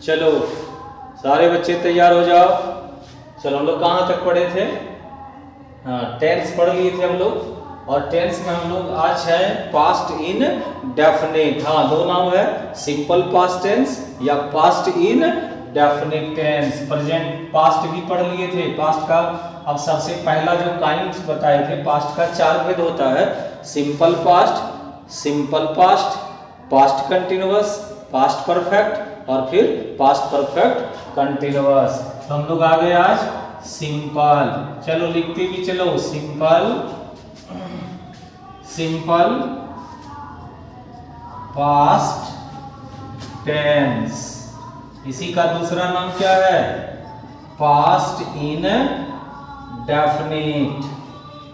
चलो सारे बच्चे तैयार हो जाओ। चलो हम लोग कहाँ तक पढ़े थे? हाँ, टेंस पढ़ लिए थे हम लोग। और टेंस में हम लोग आज है पास्ट इन डेफिनिट। हाँ, दो नाम है, सिंपल पास्ट टेंस या past indefinite tense. Present past भी पढ़ लिए थे। पास्ट का अब सबसे पहला जो काइंड्स बताए थे, पास्ट का 4 भेद होता है। Simple past, simple past, past continuous, past perfect और फिर पास्ट परफेक्ट कंटिन्यूअस। तो हम लोग आ गए आज सिंपल। चलो लिखते भी चलो, सिंपल, सिंपल पास्ट टेंस। इसी का दूसरा नाम क्या है? पास्ट इन डेफिनिट।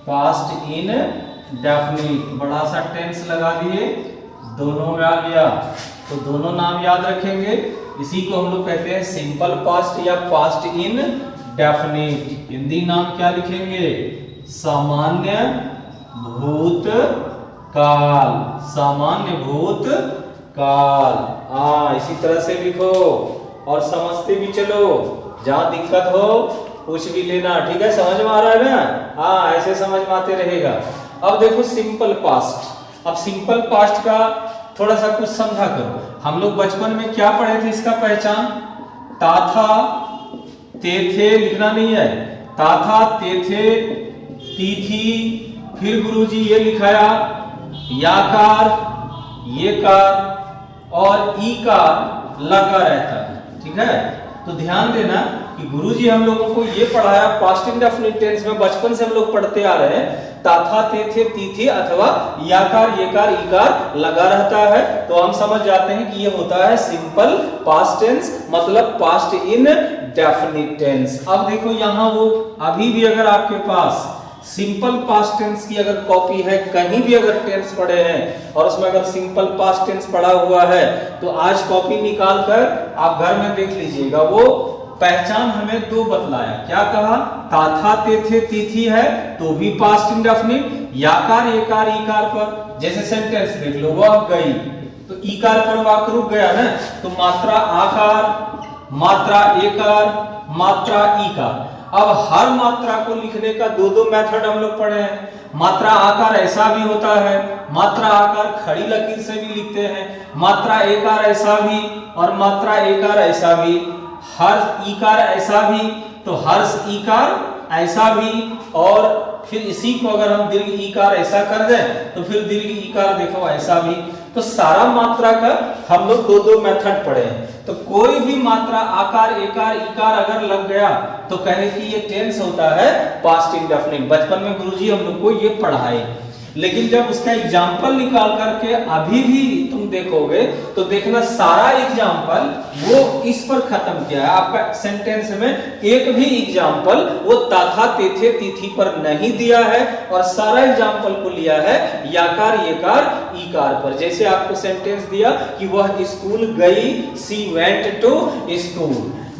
पास्ट इन डेफिनिट, बड़ा सा टेंस लगा दिए, दोनों में आ गया तो दोनों नाम याद रखेंगे। इसी को हम लोग कहते हैं सिंपल पास्ट या पास्ट इन डेफिनिट। हिंदी नाम क्या लिखेंगे? सामान्य भूत काल। सामान्य भूत काल। इसी तरह से लिखो और समझते भी चलो। जहां दिक्कत हो पूछ भी लेना, ठीक है? समझ में आ रहा है ना? हाँ, ऐसे समझ में आते रहेगा। अब देखो सिंपल पास्ट। अब सिंपल पास्ट का थोड़ा सा कुछ समझा करो। हम लोग बचपन में क्या पढ़े थे इसका पहचान? ता था ते थे, लिखना नहीं है। ता था ते थे ती थी, फिर गुरुजी ये लिखाया याकार, ये कार और ई कार लगा रहता है, ठीक है? तो ध्यान देना कि गुरुजी हम लोगों को ये पढ़ाया पास्ट इंडेफिनिट टेंस में। बचपन से हम लोग पढ़ते आ रहे हैं। ता था ते थे ती थी अथवा याकार, ये कार, ई कार लगा रहता है तो हम समझ जाते हैं कि ये होता है सिंपल पास्ट टेंस, मतलब पास्ट इन डेफिनिट टेंस। अब देखो यहाँ वो अभी भी अगर आपके पास सिंपल पास्ट टेंस की अगर कॉपी है, कहीं भी अगर टेंस पढ़े हैं और उसमें अगर सिंपल पास्ट टेंस पढ़ा हुआ है तो आज कॉपी निकाल कर आप घर में देख लीजिएगा। वो पहचान हमें दो बतलाया। क्या कहा? ता था ते थे ती थी है तो भी पास्ट इंडेफिनिट। याकार, येकार, ईकार पर जैसे सेंटेंस देख लो, वह गई तो ईकार पर वाक्य रुक गया ना, तो मात्रा आकार, मात्रा एकार, मात्रा ईकार। अब हर मात्रा को लिखने का दो मेथड हम लोग पढ़े हैं। मात्रा आकार ऐसा भी होता है, मात्रा आकार खड़ी लकीर से भी लिखते हैं, मात्रा एकार ऐसा भी और मात्रा एकार ऐसा भी, हर्ष ईकार ऐसा भी तो हर्ष ईकार ऐसा भी, और फिर इसी को अगर हम दीर्घ ईकार ऐसा कर दें तो फिर दीर्घ ईकार देखो ऐसा भी। तो सारा मात्रा का हम लोग दो मेथड पढ़े हैं। तो कोई भी मात्रा आकार, एकार, ईकार अगर लग गया तो कहे कि ये टेंस होता है पास्ट इंडेफिनिट। बचपन में गुरुजी हम लोग को ये पढ़ाए, लेकिन जब उसका एग्जाम्पल निकाल करके अभी भी तुम देखोगे तो देखना सारा एग्जाम्पल वो इस पर खत्म किया है। आपका सेंटेंस में एक भी एग्जाम्पल वो ता था ते थे ती थी पर नहीं दिया है और सारा एग्जाम्पल को लिया है याकार, येकार, ईकार पर। जैसे आपको सेंटेंस दिया कि वह स्कूल गई, सी वेंट टू स्कूल।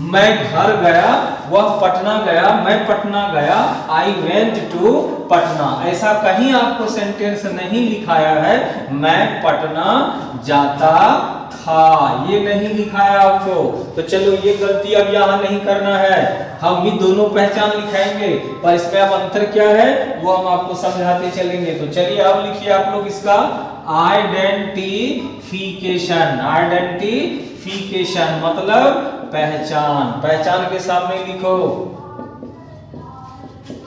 मैं घर गया, वह पटना गया, मैं पटना गया, आई वेंट टू पटना। ऐसा कहीं आपको सेंटेंस नहीं लिखाया है मैं पटना जाता था, ये नहीं लिखाया आपको। तो चलो ये गलती अब यहाँ नहीं करना है, हम भी दोनों पहचान लिखाएंगे पर इसमें अब अंतर क्या है वो हम आपको समझाते चलेंगे। तो चलिए अब लिखिए आप लोग इसका आइडेंटिफिकेशन। आइडेंटिफिकेशन मतलब पहचान। पहचान के सामने लिखो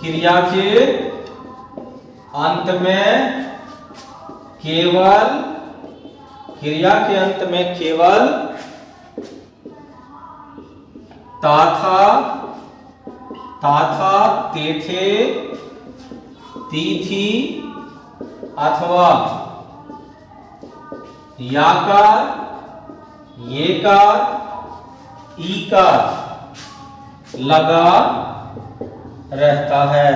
क्रिया के अंत में केवल, क्रिया के अंत में केवल ता था, ते थे, ती थी अथवा याकार, येकार, ईकार लगा रहता है,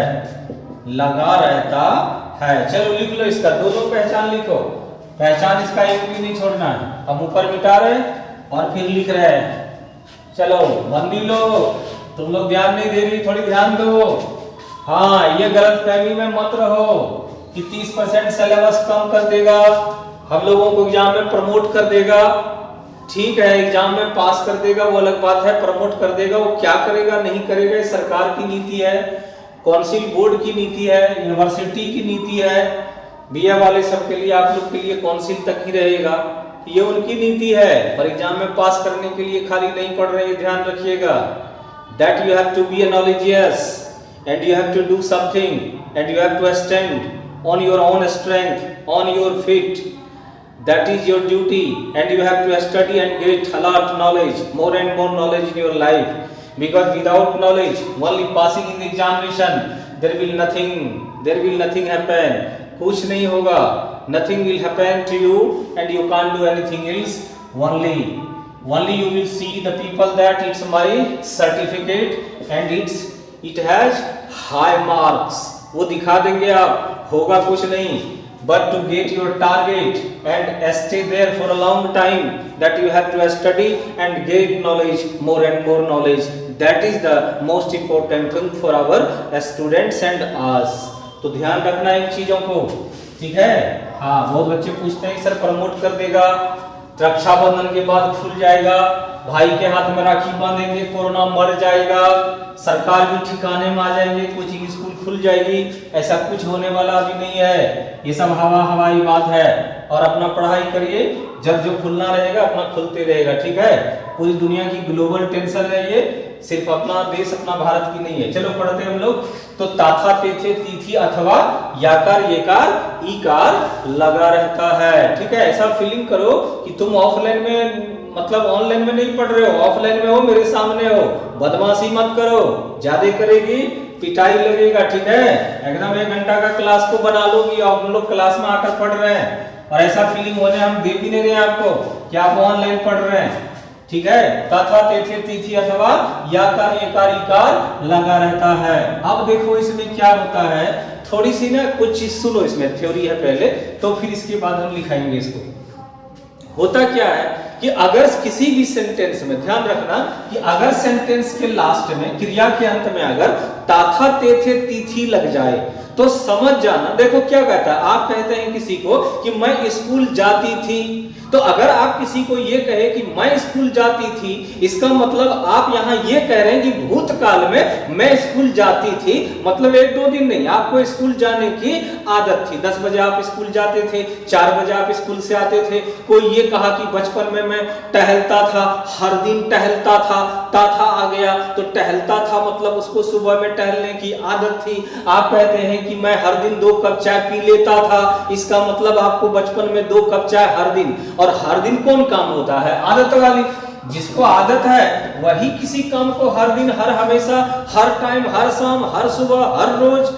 लगा रहता है। चलो लिख लो इसका दोनों पहचान लिखो। पहचान इसका एक भी नहीं छोड़ना है। हम ऊपर मिटा रहे और फिर लिख रहे हैं। चलो बंदी लो, तुम लोग ध्यान नहीं दे रही, थोड़ी ध्यान दो। हाँ, ये गलतफहमी में मत रहो कि 30% सिलेबस कम कर देगा, हम लोगों को एग्जाम में प्रमोट कर देगा। ठीक है, एग्जाम में पास कर देगा वो अलग बात है, प्रमोट कर देगा, वो क्या करेगा नहीं करेगा ये सरकार की नीति है, काउंसिल बोर्ड की नीति है, यूनिवर्सिटी की नीति है। बीए वाले सबके लिए, आप लोग के लिए काउंसिल तक ही रहेगा, ये उनकी नीति है। पर एग्जाम में पास करने के लिए खाली नहीं पढ़ रहे, ध्यान रखिएगा। That you have to be knowledgeous and you have to do something and you have to stand on your own strength, on your feet. That is your duty and you have to study and get a lot of knowledge, more and more knowledge in your life, because without knowledge, only passing in the examination, there will nothing happen, कुछ नहीं होगा, nothing will happen to you and you can't do anything else, only you will see the people that it's my certificate and it has high marks, वो दिखा देंगे आप, होगा कुछ नहीं। But to get your target and stay there for a long time, that you have to study and get knowledge, more and more knowledge. That is the most important thing for our students and us. तो ध्यान रखना इन चीजों को, ठीक है। हाँ, बहुत बच्चे पूछते हैं सर प्रमोट कर देगा, रक्षाबंधन के बाद खुल जाएगा, भाई के हाथ में राखी बांधेंगे, कोरोना मर जाएगा, सरकार भी ठिकाने में आ जाएंगे, कोचिंग स्कूल खुल जाएगी। ऐसा कुछ होने वाला अभी नहीं है, ये सब हवाई बात है। और अपना पढ़ाई करिए, जब जो खुलना रहेगा अपना खुलते रहेगा, ठीक है। पूरी दुनिया की ग्लोबल टेंशन है ये, सिर्फ अपना देश अपना भारत की नहीं है। चलो पढ़ते हैं हम लोग। तो ताथा तेथे तीथी अथवा याकार येकार ईकार लगा रहता है, ठीक है। ऐसा फीलिंग करो कि तुम ऑफलाइन में मतलब ऑनलाइन में नहीं पढ़ रहे हो, ऑफलाइन में हो, मेरे सामने हो। बदमाशी मत करो, ज्यादा करेगी पिटाई लगेगा, ठीक है। एकदम 1 घंटा का क्लास को बना लो कि आप लोग क्लास में आकर पढ़ रहे हैं, और ऐसा फीलिंग होने हम दे भी नहीं रहे आपको कि आप ऑनलाइन पढ़ रहे हैं, ठीक है। तथा तेथे तिथि अथवा याकार येकार ईकार लगा रहता है। अब देखो इसमें क्या होता है, थोड़ी सी ना कुछ चीज सुनो, इसमें थ्योरी है पहले, तो फिर इसके बाद हम लिखाएंगे इसको। होता क्या है कि अगर किसी भी सेंटेंस में ध्यान रखना कि अगर सेंटेंस के लास्ट में, क्रिया के अंत में अगर ताथा तेथे तिथि लग जाए तो समझ जाना। देखो क्या कहता है, आप कहते हैं किसी को कि मैं स्कूल जाती थी, तो अगर आप किसी को ये कहे कि मैं स्कूल जाती थी, इसका मतलब आप यहाँ ये कह रहे हैं कि भूतकाल में मैं स्कूल जाती थी, मतलब 1-2 दिन नहीं, आपको स्कूल जाने की आदत थी। 10 बजे आप स्कूल जाते थे, 4 बजे आप स्कूल से आते थे। कोई ये कहा कि बचपन में मैं टहलता था, हर दिन टहलता था, ताथा आ गया तो टहलता था, मतलब उसको सुबह में टहलने की आदत थी। आप कहते हैं कि मैं हर दिन 2 कप चाय पी लेता था, इसका मतलब आपको बचपन में 2 कप चाय हर दिन। और हर दिन कौन काम होता है, आदत वाली। जिसको आदत है वही किसी काम को हर दिन, हर हमेशा, हर टाइम, हर शाम, हर सुबह, हर रोज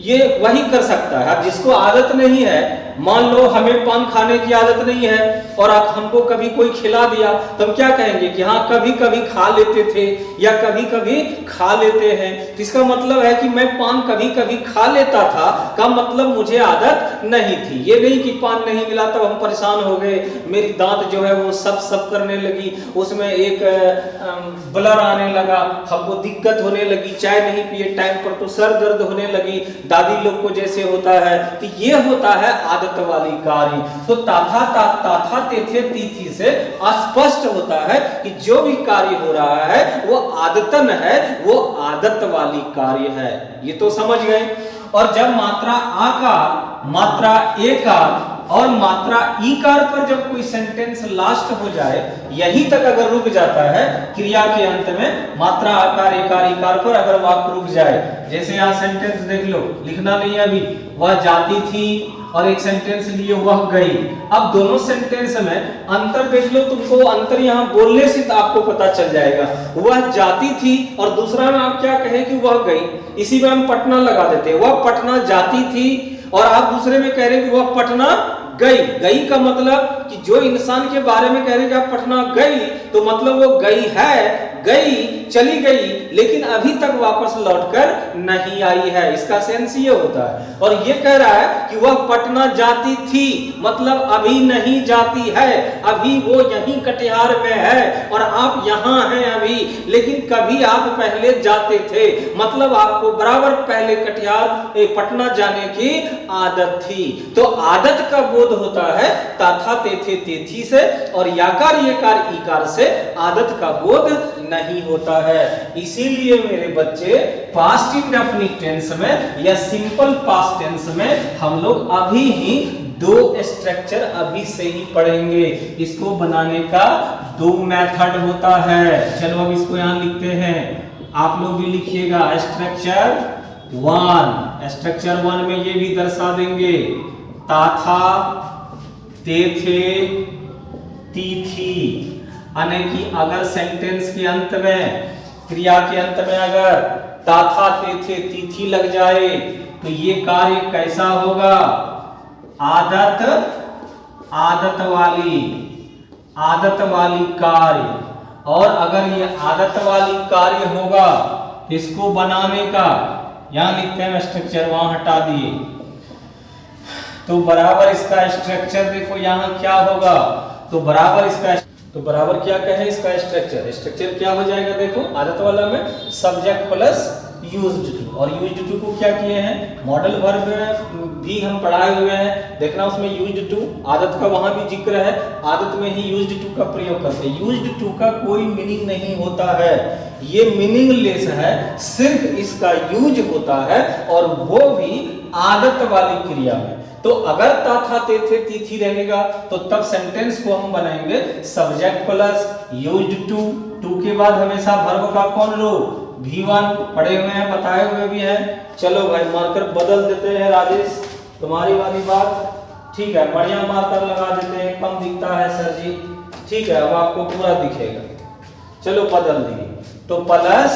ये वही कर सकता है। अब जिसको आदत नहीं है, मान लो हमें पान खाने की आदत नहीं है और आप हमको कभी कोई खिला दिया तो हम क्या कहेंगे कि हाँ कभी कभी खा लेते थे या कभी कभी खा लेते हैं। तो इसका मतलब है कि मैं पान कभी कभी खा लेता था का मतलब मुझे आदत नहीं थी। ये नहीं कि पान नहीं मिला तब हम परेशान हो गए, मेरी दांत जो है वो सब करने लगी, उसमें एक ब्लर आने लगा, हमको दिक्कत होने लगी, चाय नहीं पिए टाइम पर तो सर दर्द होने लगी, दादी लोग को जैसे होता है। तो ये होता है आदत वाली कार्य। तो ताथा तेथे तिथि से स्पष्ट होता है कि जो भी कार्य हो रहा है वो आदतन है, वो आदत वाली कार्य है। ये तो समझ गए। और जब मात्रा आकार, मात्रा एकार और मात्रा ईकार पर जब कोई सेंटेंस लास्ट हो जाए, यहीं तक अगर रुक जाता है क्रिया के अंत में, मात्रा आकार एकार ईकार पर अगर वाक्य रुक जाए, जैसे यहाँ सेंटेंस देख लो, लिखना नहीं है अभी, वह जाती थी और एक सेंटेंस लिए वह गई। अब दोनों सेंटेंस में अंतर देख लो, तुमको अंतर यहाँ बोलने से आपको पता चल जाएगा। वह जाती थी और दूसरा में आप क्या कहे कि वह गई, इसी में हम पटना लगा देते हैं। वह पटना जाती थी और आप दूसरे में कह रहे हैं कि वह पटना गई। गई का मतलब कि जो इंसान के बारे में कह रहे हैं कि आप पटना गई, तो मतलब वो गई है, गई, चली गई, लेकिन अभी तक वापस लौटकर नहीं आई है, इसका सेंस ये होता है। और ये कह रहा है कि वह पटना जाती थी, मतलब अभी नहीं जाती है, अभी वो यहीं कटिहार में है और आप यहाँ हैं अभी, लेकिन कभी आप पहले जाते थे, मतलब आपको बराबर पहले कटिहार पटना जाने की आदत थी। तो आदत का बोध होता है ताथा तेथे तेथी से, और याकार येकार ईकार से आदत का बोध नहीं होता है। इसीलिए मेरे बच्चे पास्ट इंडेफिनिट टेंस में या सिंपल पास्ट टेंस में हम लोग अभी ही दो स्ट्रक्चर अभी से ही पढ़ेंगे। इसको बनाने का दो मेथड होता है। चलो अब इसको यहां लिखते हैं, आप लोग भी लिखिएगा। स्ट्रक्चर वन में ये भी दर्शा देंगे, ताथा तेथे तीथी, यानी कि अगर सेंटेंस के अंत में, क्रिया के अंत में अगर ताथा तेथे तीथी लग जाए तो ये कार्य कैसा होगा? आदत वाली कार्य। और अगर ये आदत वाली कार्य होगा, इसको बनाने का, यहां लिखते हैं स्ट्रक्चर, वहां हटा दिए, तो बराबर इसका स्ट्रक्चर देखो यहां क्या होगा, तो बराबर क्या कहें इसका स्ट्रक्चर क्या हो जाएगा? देखो आदत वाला में सब्जेक्ट प्लस यूज्ड टू, और यूज्ड टू को क्या किए हैं? मॉडल वर्ब भी हम पढ़ाए हुए हैं, देखना उसमें यूज्ड टू, आदत का वहां भी जिक्र है, आदत में ही यूज्ड टू का प्रयोग करते हैं। यूज्ड टू का कोई मीनिंग नहीं होता है, ये मीनिंगलेस है, सिर्फ इसका यूज होता है, और वो भी आदत वाली क्रिया में। तो अगर ताथा तेथे तीथी रहेगा तो तब सेंटेंस को हम बनाएंगे सब्जेक्ट प्लस यूज्ड टू के बाद हमेशा वर्ब का कौन रो? V1 पढ़े हुए हैं, बताए हुए भी हैं। चलो भाई मार्कर बदल देते हैं राजेश, तुम्हारी वाली बात ठीक है, बढ़िया मार्कर लगा देते हैं, कम दिखता है सर जी, ठीक है, अब आपको पूरा दिखेगा। चलो बदल दिए, तो प्लस,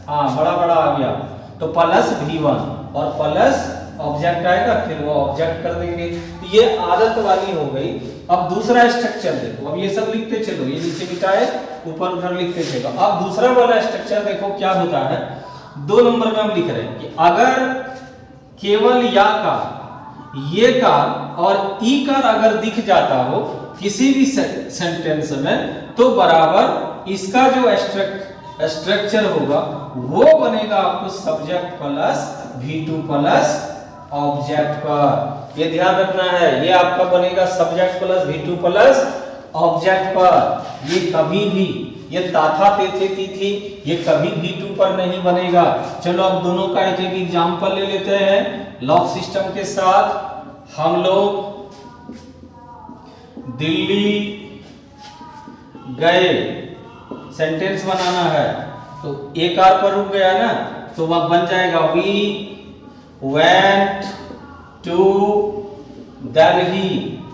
बड़ा आ गया, तो प्लस V1 और प्लस ऑब्जेक्ट आएगा, फिर वो ऑब्जेक्ट कर देंगे। तो ये आदत वाली हो गई। अब दूसरा स्ट्रक्चर देखो, अब ये सब लिखते चलो, ये नीचे मिटाए, ऊपर उधर लिखते चलो। अब दूसरा वाला स्ट्रक्चर देखो क्या होता है, 2 नंबर में हम लिख रहे हैं कि अगर केवल या का, ये का और ई का अगर दिख जाता हो किसी भी सेंटेंस में, तो बराबर इसका जो स्ट्रक्चर होगा वो बनेगा आपको subject plus V2 plus object पर। ये ध्यान रखना है, ये आपका बनेगा subject plus V2 plus object पर। ये कभी भी, ये ताथा तेथे तीथी, ये कभी V2 पर नहीं बनेगा। चलो अब दोनों का एक एक एग्जांपल ले लेते हैं। लॉक सिस्टम के साथ हम लोग दिल्ली गए, सेंटेंस बनाना है, तो एक आर पर रुक गया ना, तो वह बन जाएगा वी वेंट टू दिल्ली।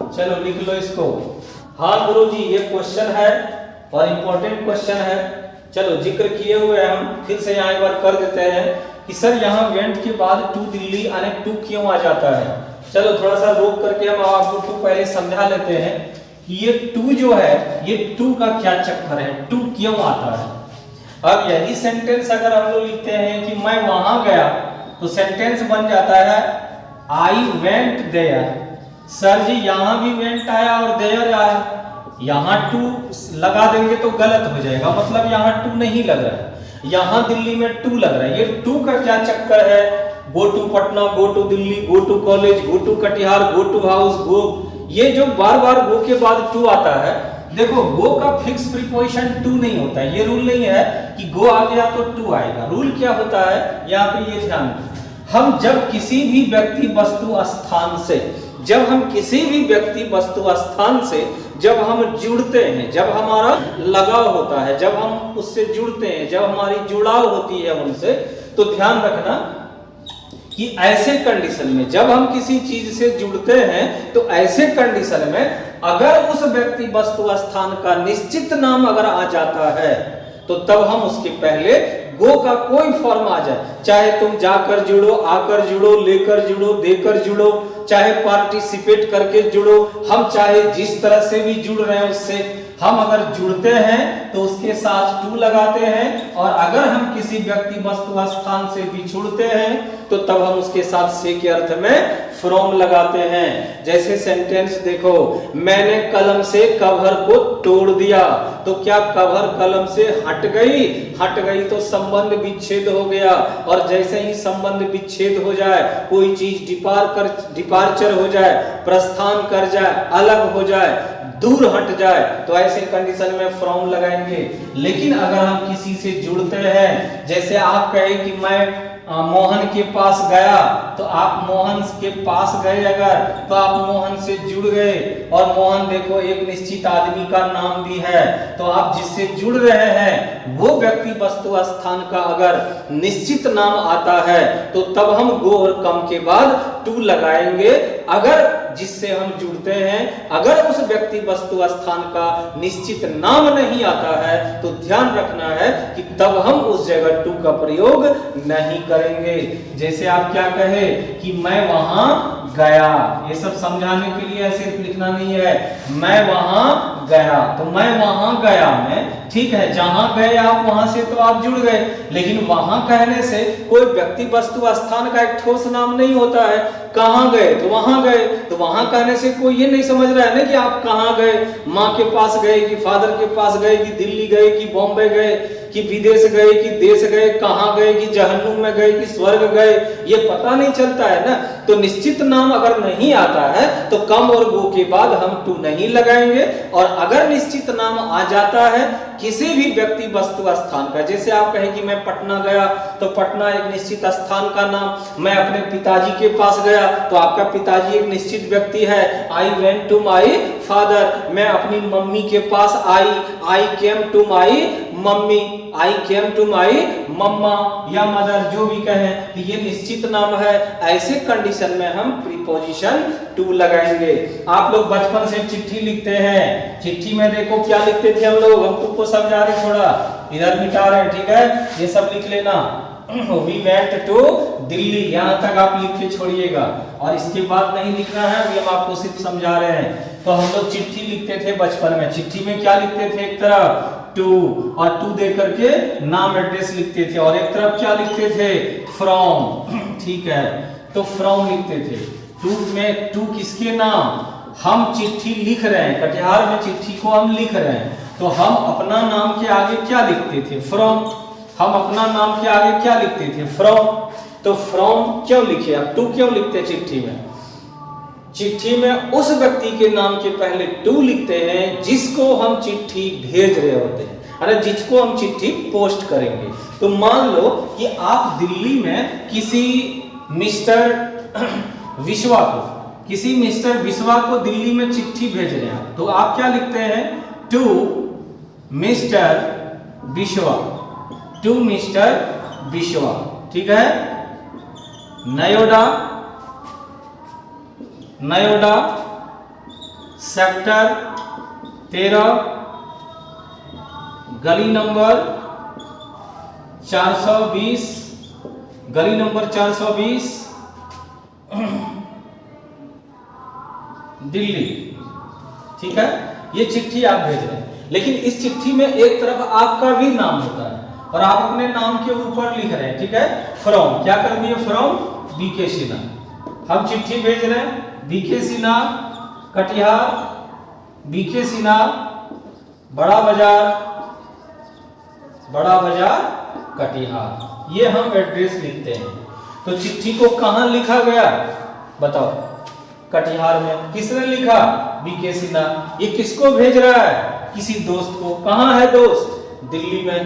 चलो लिख लो इसको। हाँ गुरुजी, ये क्वेश्चन है और इंपॉर्टेंट क्वेश्चन है। चलो जिक्र किए हुए हम फिर से यहाँ एक बार कर देते हैं कि सर यहाँ वेंट के बाद टू दिल्ली आने टू क्यों आ जाता है। चलो थोड़ा सा रोक करके हम आपको टू पहले समझा लेते हैं कि ये टू जो है, ये टू का क्या चक्कर है, टू क्यों आता है। अब यही सेंटेंस अगर हम लोग लिखते हैं कि मैं वहां गया, तो सेंटेंस बन जाता है आई वेंट देयर। सर जी यहाँ भी वेंट आया और देयर आया, यहाँ टू लगा देंगे तो गलत हो जाएगा, मतलब यहाँ टू नहीं लग रहा है, यहाँ दिल्ली में टू लग रहा है। ये टू का क्या चक्कर है? Go to Patna, go to Delhi, go to college, go to Katihar, go to house, go, ये जो बार बार गो के बाद टू आता है, देखो गो का फिक्स प्रीपोजिशन टू नहीं होता है। ये रूल नहीं है कि गो आ गया तो टू आएगा। रूल क्या होता है यहाँ पे, ये ध्यान दो, हम जब किसी भी व्यक्ति वस्तु स्थान से, जब हम किसी भी व्यक्ति वस्तु स्थान से जब हम जुड़ते हैं, जब हमारा लगाव होता है, जब हम उससे जुड़ते हैं, जब हमारी जुड़ाव होती है उनसे, तो ध्यान रखना कि ऐसे कंडीशन में जब हम किसी चीज से जुड़ते हैं, तो ऐसे कंडीशन में अगर उस व्यक्ति वस्तु स्थान का निश्चित नाम अगर आ जाता है, तो तब हम उसके पहले गो का कोई फॉर्म आ जाए, चाहे तुम जाकर जुड़ो, आकर जुड़ो, लेकर जुड़ो, देकर जुड़ो, चाहे पार्टिसिपेट करके जुड़ो, हम चाहे जिस तरह से भी जुड़ रहे हैं उससे, हम अगर जुड़ते हैं तो उसके साथ टू लगाते हैं, और अगर हम किसी व्यक्ति वस्तु स्थान से बिछुड़ते हैं तो तब हम उसके साथ से के अर्थ में फ्रॉम लगाते हैं। जैसे सेंटेंस देखो, मैंने कलम से कवर को तोड़ दिया, तो क्या कवर कलम से हट गई? हट गई तो संबंध विच्छेद हो गया, और जैसे ही संबंध विच्छेद हो जाए, कोई चीज डिपार्चर हो जाए, प्रस्थान कर जाए, अलग हो जाए, दूर हट जाए, तो ऐसे कंडीशन में फ्रॉम लगाएंगे। लेकिन अगर हम किसी से जुड़ते हैं, जैसे आप कहें कि मैं मोहन के पास गया, तो आप मोहन के पास गए अगर, तो आप मोहन से जुड़ गए, और मोहन देखो एक निश्चित आदमी का नाम भी है, तो आप जिससे जुड़ रहे हैं वो व्यक्ति वस्तु स्थान का अगर निश्चित नाम आता है तो तब हम गो और कम के बाद टू लगाएंगे। अगर जिससे हम जुड़ते हैं, अगर उस व्यक्ति वस्तु स्थान का निश्चित नाम नहीं आता है तो ध्यान रखना है कि तब हम उस जगह टू का प्रयोग नहीं करेंगे। जैसे आप क्या कहे कि मैं वहां गया, ये सब समझाने के लिए ऐसे लिखना नहीं है, मैं वहां गया, तो मैं वहां गया में ठीक है, जहां गए आप वहां से तो आप जुड़ गए, लेकिन वहां कहने से कोई व्यक्ति वस्तु स्थान का एक ठोस नाम नहीं होता है। कहां गए तो वहां गए, तो वहां कहने से कोई ये नहीं समझ रहा है ना कि आप कहां गए, माँ के पास गए कि फादर के पास गए कि दिल्ली गए कि बॉम्बे गए कि विदेश गए कि देश गए, कहां गए कि जहन्नुम में गए कि स्वर्ग गए, ये पता नहीं चलता है ना। तो निश्चित नाम अगर नहीं आता है तो कम और गो के बाद हम टू नहीं लगाएंगे, और अगर निश्चित नाम आ जाता है किसी भी व्यक्ति वस्तु स्थान का, जैसे आप कहें कि मैं पटना गया, तो पटना एक निश्चित स्थान का नाम। मैं अपने पिताजी के पास गया, तो आपका पिताजी एक निश्चित व्यक्ति है। I went to my father, मैं अपनी मम्मी के पास I came to my mummy, I came to my mama या मदर, जो भी कहें, तो ये निश्चित नाम है। ऐसे कंडीशन में हम प्रीपोजिशन टू लगाएंगे। आप लोग बचपन से चिट्ठी लिखते हैं, चिट्ठी में देखो क्या लिखते थे हम लोग, हम तुमको समझा रहे, थोड़ा इधर मिटा रहे हैं, ठीक है, ये सब लिख लेना। वी वेंट टू दिल्ली, यहाँ तक आप लिख के छोड़िएगा, और इसके बाद नहीं लिखना है, अभी हम आपको सिर्फ समझा रहे हैं। तो हम लोग चिट्ठी लिखते थे बचपन में, चिट्ठी में क्या लिखते थे, एक तरफ टू, और टू दे करके नाम एड्रेस लिखते थे, और एक तरफ क्या लिखते थे, फ्रॉम, ठीक है, तो फ्रॉम लिखते थे। टू में टू किसके नाम, हम चिट्ठी लिख रहे हैं, कटिहार में चिट्ठी को हम लिख रहे हैं, तो हम अपना नाम के आगे क्या लिखते थे, फ्रॉम। हम अपना नाम के आगे क्या लिखते थे, फ्रॉम। तो फ्रॉम क्यों लिखे, अब टू क्यों लिखते चिट्ठी में? चिट्ठी में उस व्यक्ति के नाम के पहले टू लिखते हैं जिसको हम चिट्ठी भेज रहे होते हैं, अरे जिसको हम चिट्ठी पोस्ट करेंगे। तो मान लो कि आप दिल्ली में किसी मिस्टर विश्वा को, किसी मिस्टर विश्वा को दिल्ली में चिट्ठी भेज रहे हैं, तो आप क्या लिखते हैं, टू मिस्टर विश्वा, टू मिस्टर विश्वा, ठीक है। नयोडा सेक्टर 13 गली नंबर 420, गली नंबर 420 दिल्ली, ठीक है। ये चिट्ठी आप भेज रहे हैं, लेकिन इस चिट्ठी में एक तरफ आपका भी नाम होता है और आप अपने नाम के ऊपर लिख रहे हैं, ठीक है, फ्रॉम, क्या कर दिए, फ्रॉम बीके सिन्हा। हम चिट्ठी भेज रहे हैं बीके सिन्हा कटिहार, बीके सिन्हा बड़ा बाजार कटिहार, ये हम एड्रेस लिखते हैं। तो चिट्ठी को कहां लिखा गया बताओ, कटिहार में। किसने लिखा, बीके सिन्हा। ये किसको भेज रहा है, किसी दोस्त को। कहां है दोस्त, दिल्ली में।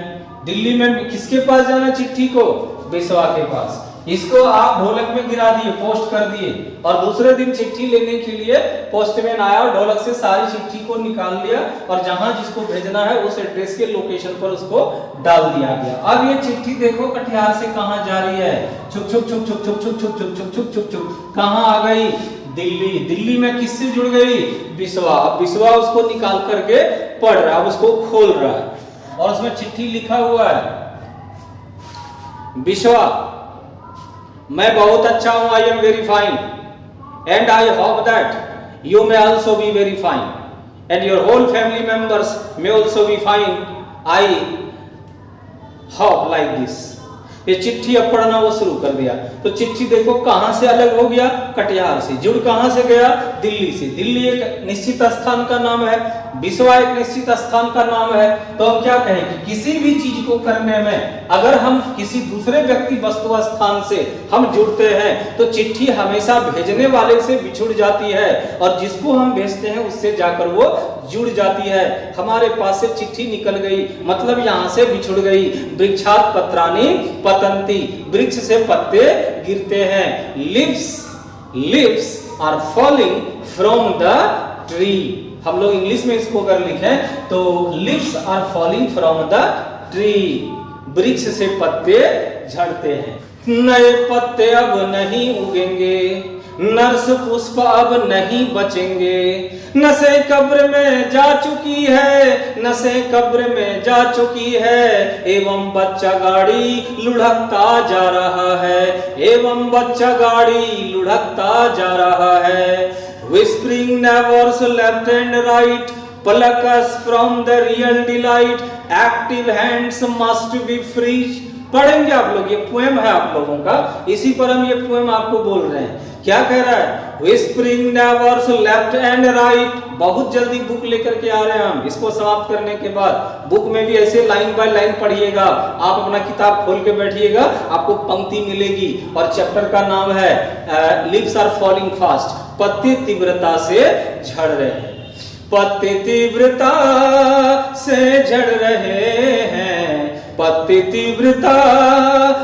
दिल्ली में किसके पास जाना चिट्ठी को, विश्वा के पास। इसको आप ढोलक में गिरा दिए, पोस्ट कर दिए, और दूसरे दिन चिट्ठी लेने के लिए पोस्टमैन आया और ढोलक से सारी चिट्ठी को निकाल लिया, और जहां जिसको भेजना है उस एड्रेस के लोकेशन पर उसको डाल दिया गया। अब ये चिट्ठी देखो कटिहार से कहां जा रही है, छुक छुक छुक छुक छुक छुक छुक छुक छुक छुक छुक छुक, कहां आ गई, दिल्ली। दिल्ली में किससे जुड़ गई, विश्वा। अब विश्वा उसको निकाल करके पढ़ रहा है, उसको खोल रहा है, और उसमें चिट्ठी लिखा हुआ है, विश्वा मैं बहुत अच्छा हूं, I am very fine, and I hope that you may also be very fine. and your whole family members may also be fine. I hope like this. ये चिट्ठी अब पढ़ना वो शुरू कर दिया। तो चिट्ठी देखो कहां से अलग हो गया, कटिहार से। जुड़ कहां से गया, दिल्ली से। दिल्ली एक निश्चित स्थान का नाम है, बिस्वा एक निश्चित स्थान का नाम है। तो हम क्या कहें कि किसी भी चीज को करने में अगर हम किसी दूसरे व्यक्ति वस्तु स्थान से हम जुड़ते हैं तो चिट्ठी हमेशा भेजने वाले से बिछुड़ जाती है और जिसको हम भेजते हैं उससे जाकर वो जुड़ जाती है। हमारे पास से चिट्ठी निकल गई, मतलब यहां से बिछुड़ गई। वृक्षात पत्राणि पतंती, वृक्ष से पत्ते गिरते हैं। Leaves are falling from the tree. हम लोग इंग्लिश में इसको अगर लिखें तो leaves are falling from the tree, वृक्ष से पत्ते झड़ते हैं। नए पत्ते अब नहीं उगेंगे, नर्स पुष्प अब नहीं बचेंगे। नसें कब्र में जा चुकी है, नसें कब्र में जा चुकी है, एवं बच्चा गाड़ी लुढ़कता जा रहा है, एवं बच्चा गाड़ी लुढ़कता जा रहा है। Whispering neighbors left and right pluck us from the real delight. Active hands must be free. पढ़ेंगे आप लोग, ये पोएम है आप लोगों का, इसी पर हम ये पोएम आपको बोल रहे हैं। क्या कह रहा है, Whispering neighbors left and right। बहुत जल्दी बुक लेकर के आ रहे हैं हम। इसको समाप्त करने के बाद बुक में भी ऐसे लाइन बाय लाइन पढ़िएगा। आप अपना किताब खोल के बैठिएगा, आपको पंक्ति मिलेगी और चैप्टर का नाम है लीव्स आर फॉलिंग फास्ट, पत्ते तीव्रता से झड़ रहे हैं। पत्ते तीव्रता से झड़ रहे हैं, पत्ते तीव्रता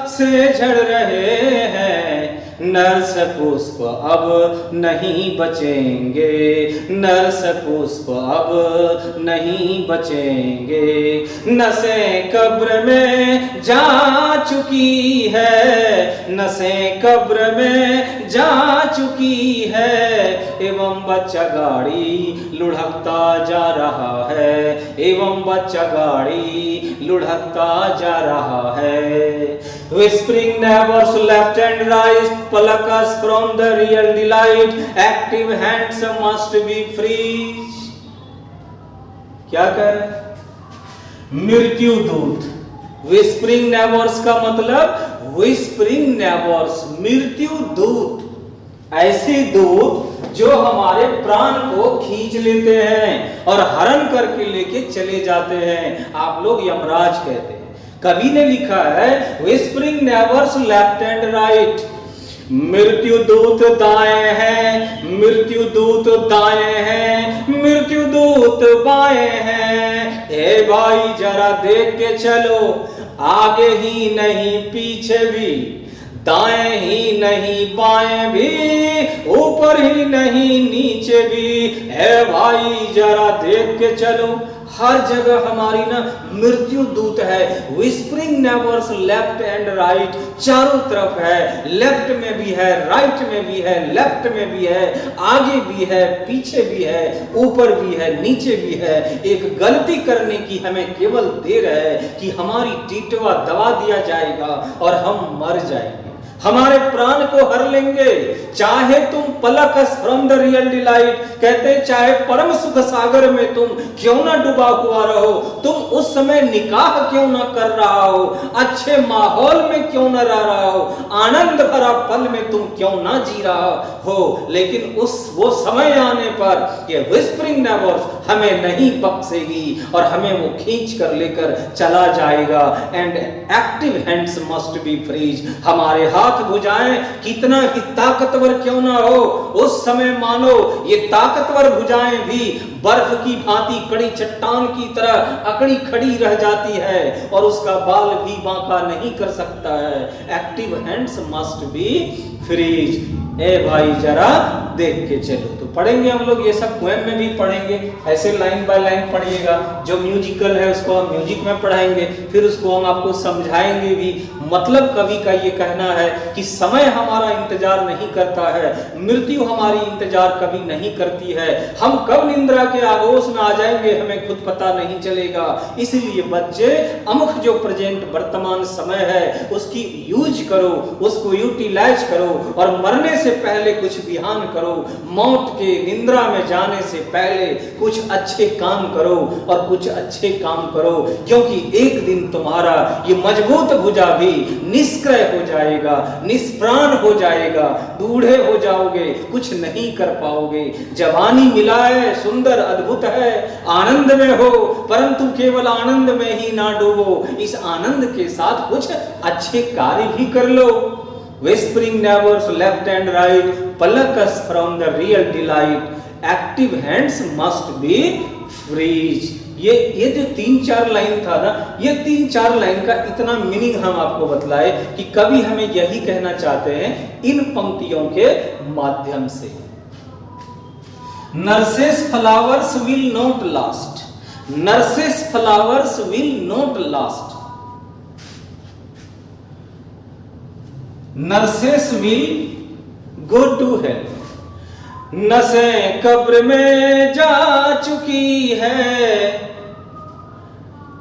से झड़ रहे हैं। नर्स पुष्प अब नहीं बचेंगे, नर्स पुष्प अब नहीं बचेंगे। नसें कब्र में जा चुकी है, नसें कब्र में जा चुकी है, एवं बच्चा गाड़ी लुढ़कता जा रहा है, एवं बच्चा गाड़ी लुढ़कता जा रहा है। Whispering neighbors left and right pluck us from the real delight. Active hands must be free. क्या कह रहे हैं, मृत्यु दूत। Whispering neighbors का मतलब Whispering neighbors, मृत्यु दूत। ऐसे दूत जो हमारे प्राण को खींच लेते हैं और हरण करके लेके चले जाते हैं, आप लोग यमराज कहते हैं। कवि ने लिखा है Whispering neighbors left and right। मृत्यु दूत दाएं हैं, मृत्यु दूत दाएं हैं, मृत्यु दूत बाएं हैं। ए भाई जरा देख के चलो, आगे ही नहीं पीछे भी, दाएं ही नहीं बाएं भी, ऊपर ही नहीं नीचे भी। ए भाई जरा देख के चलो, हर जगह हमारी ना मृत्यु दूत है। Whispering neighbors left and right, चारों तरफ है, लेफ्ट में भी है, राइट में भी है, लेफ्ट में भी है, आगे भी है, पीछे भी है, ऊपर भी है, नीचे भी है। एक गलती करने की हमें केवल देर है कि हमारी टीटवा दबा दिया जाएगा और हम मर जाएंगे, हमारे प्राण को हर लेंगे। चाहे तुम पलकस फ्रॉम द रियल डिलाइट, कहते चाहे परम सुख सागर में तुम क्यों ना डूबा हुआ रहो, तुम उस समय निकाह क्यों ना कर रहा हो, अच्छे माहौल में क्यों ना रह रहा हो, आनंद भरा पल में तुम क्यों ना जी रहा हो, लेकिन वो समय आने पर ये व्हिस्परिंग नेवर्स हमें नहीं बख्शेगी और हमें वो खींच कर लेकर चला जाएगा। And active hands must be freeze, हमारे हाथ भुजाएं कितना ही ताकतवर क्यों ना हो, उस समय मानो ये ताकतवर भुजाएं भी बर्फ की भांति कड़ी चट्टान की तरह अकड़ी खड़ी रह जाती है और उसका बाल भी बांका नहीं कर सकता है। Active hands must be freeze. ए भाई जरा देख के चलो। तो पढ़ेंगे हम लोग ये सब, पोएम में भी पढ़ेंगे, ऐसे लाइन बाय लाइन पढ़िएगा। जो म्यूजिकल है उसको हम म्यूजिक में पढ़ाएंगे, फिर उसको हम आपको समझाएंगे भी। मतलब कवि का ये कहना है कि समय हमारा इंतजार नहीं करता है, मृत्यु हमारी इंतजार कभी नहीं करती है। हम कब निंद्रा के आगोश में आ जाएंगे हमें खुद पता नहीं चलेगा। इसलिए बच्चे अमुख जो प्रेजेंट वर्तमान समय है उसकी यूज करो, उसको यूटिलाइज करो और मरने से पहले कुछ बिहान करो। मौत के के निद्रा में जाने से पहले कुछ अच्छे काम करो और कुछ अच्छे काम करो, क्योंकि एक दिन तुम्हारा ये मजबूत भुजा भी निष्क्रिय हो जाएगा, निष्प्राण हो जाएगा, बूढ़े हो जाओगे, कुछ नहीं कर पाओगे। जवानी मिला है, सुंदर अद्भुत है, आनंद में हो, परंतु केवल आनंद में ही ना डूबो, इस आनंद के साथ कुछ अच्छे कार्य भी कर लो। Whispering neighbors left and right pluck us from the real delight. Active hands must be freed. ये जो 3-4 लाइन था ना, ये 3-4 लाइन का इतना मीनिंग हम आपको बतलाए कि कभी हमें यही कहना चाहते हैं इन पंक्तियों के माध्यम से। Nurses flowers will not last. Nurses flowers will not last. Nurses will go to hell. नसें कब्र में जा चुकी है,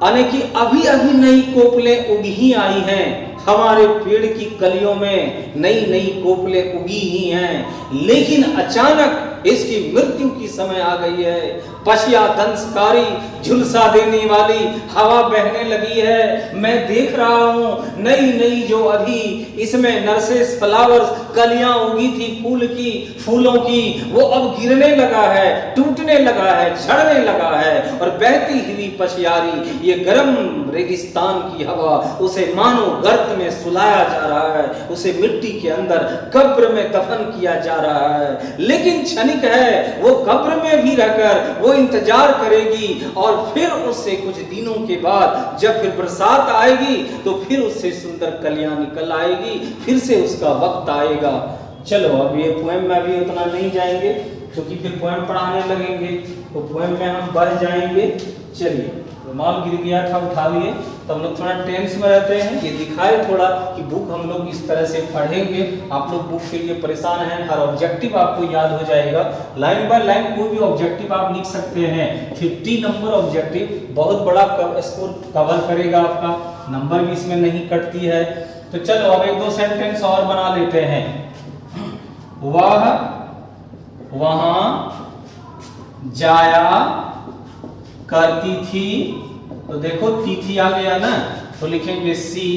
यानी कि अभी अभी नई कोपलें उगी ही आई हैं, हमारे पेड़ की कलियों में नई नई कोपलें उगी ही हैं, लेकिन अचानक इसकी मृत्यु की समय आ गई है। पशिया दंशकारी झुलसा देने वाली हवा बहने लगी है। मैं देख रहा हूं नई नई जो अभी इसमें नर्सेस फ्लावर्स कलियां उगी थी फूल की, फूलों की, वो अब गिरने लगा है, टूटने लगा है, झड़ने लगा है, और बहती हुई पशियारी ये गर्म रेगिस्तान की हवा उसे मानो गर्त में सुलाया जा रहा है, उसे मिट्टी के अंदर कब्र में दफन किया जा रहा है। लेकिन क्षणिक है, वो कब्र में भी रहकर वो इंतजार करेगी, और फिर उससे कुछ दिनों के बाद जब फिर बरसात आएगी तो फिर उससे सुंदर कलियां निकल आएगी, फिर से उसका वक्त आएगा। चलो अब ये पोएम में अभी उतना नहीं जाएंगे, क्योंकि फिर पोएम पढ़ाने लगेंगे तो पोएम में हम बढ़ जाएंगे। चलिए, रुमाल गिर गया था, उठा लिए, तो हम लोग थोड़ा टेंस में रहते हैं। ये दिखाए थोड़ा कि बुक हम लोग इस तरह से पढ़ेंगे, आप लोग बुक के लिए परेशान हैं, हर ऑब्जेक्टिव आपको याद हो जाएगा, लाइन बाय लाइन कोई भी ऑब्जेक्टिव आप लिख सकते हैं। 50 नंबर ऑब्जेक्टिव बहुत बड़ा स्कोर कवर करेगा, आपका नंबर भी इसमें नहीं कटती है। तो चलो अब 1-2 सेंटेंस और बना लेते हैं। वह वहां जाया करती थी, तो देखो तिथि आ गया ना, तो लिखेंगे सी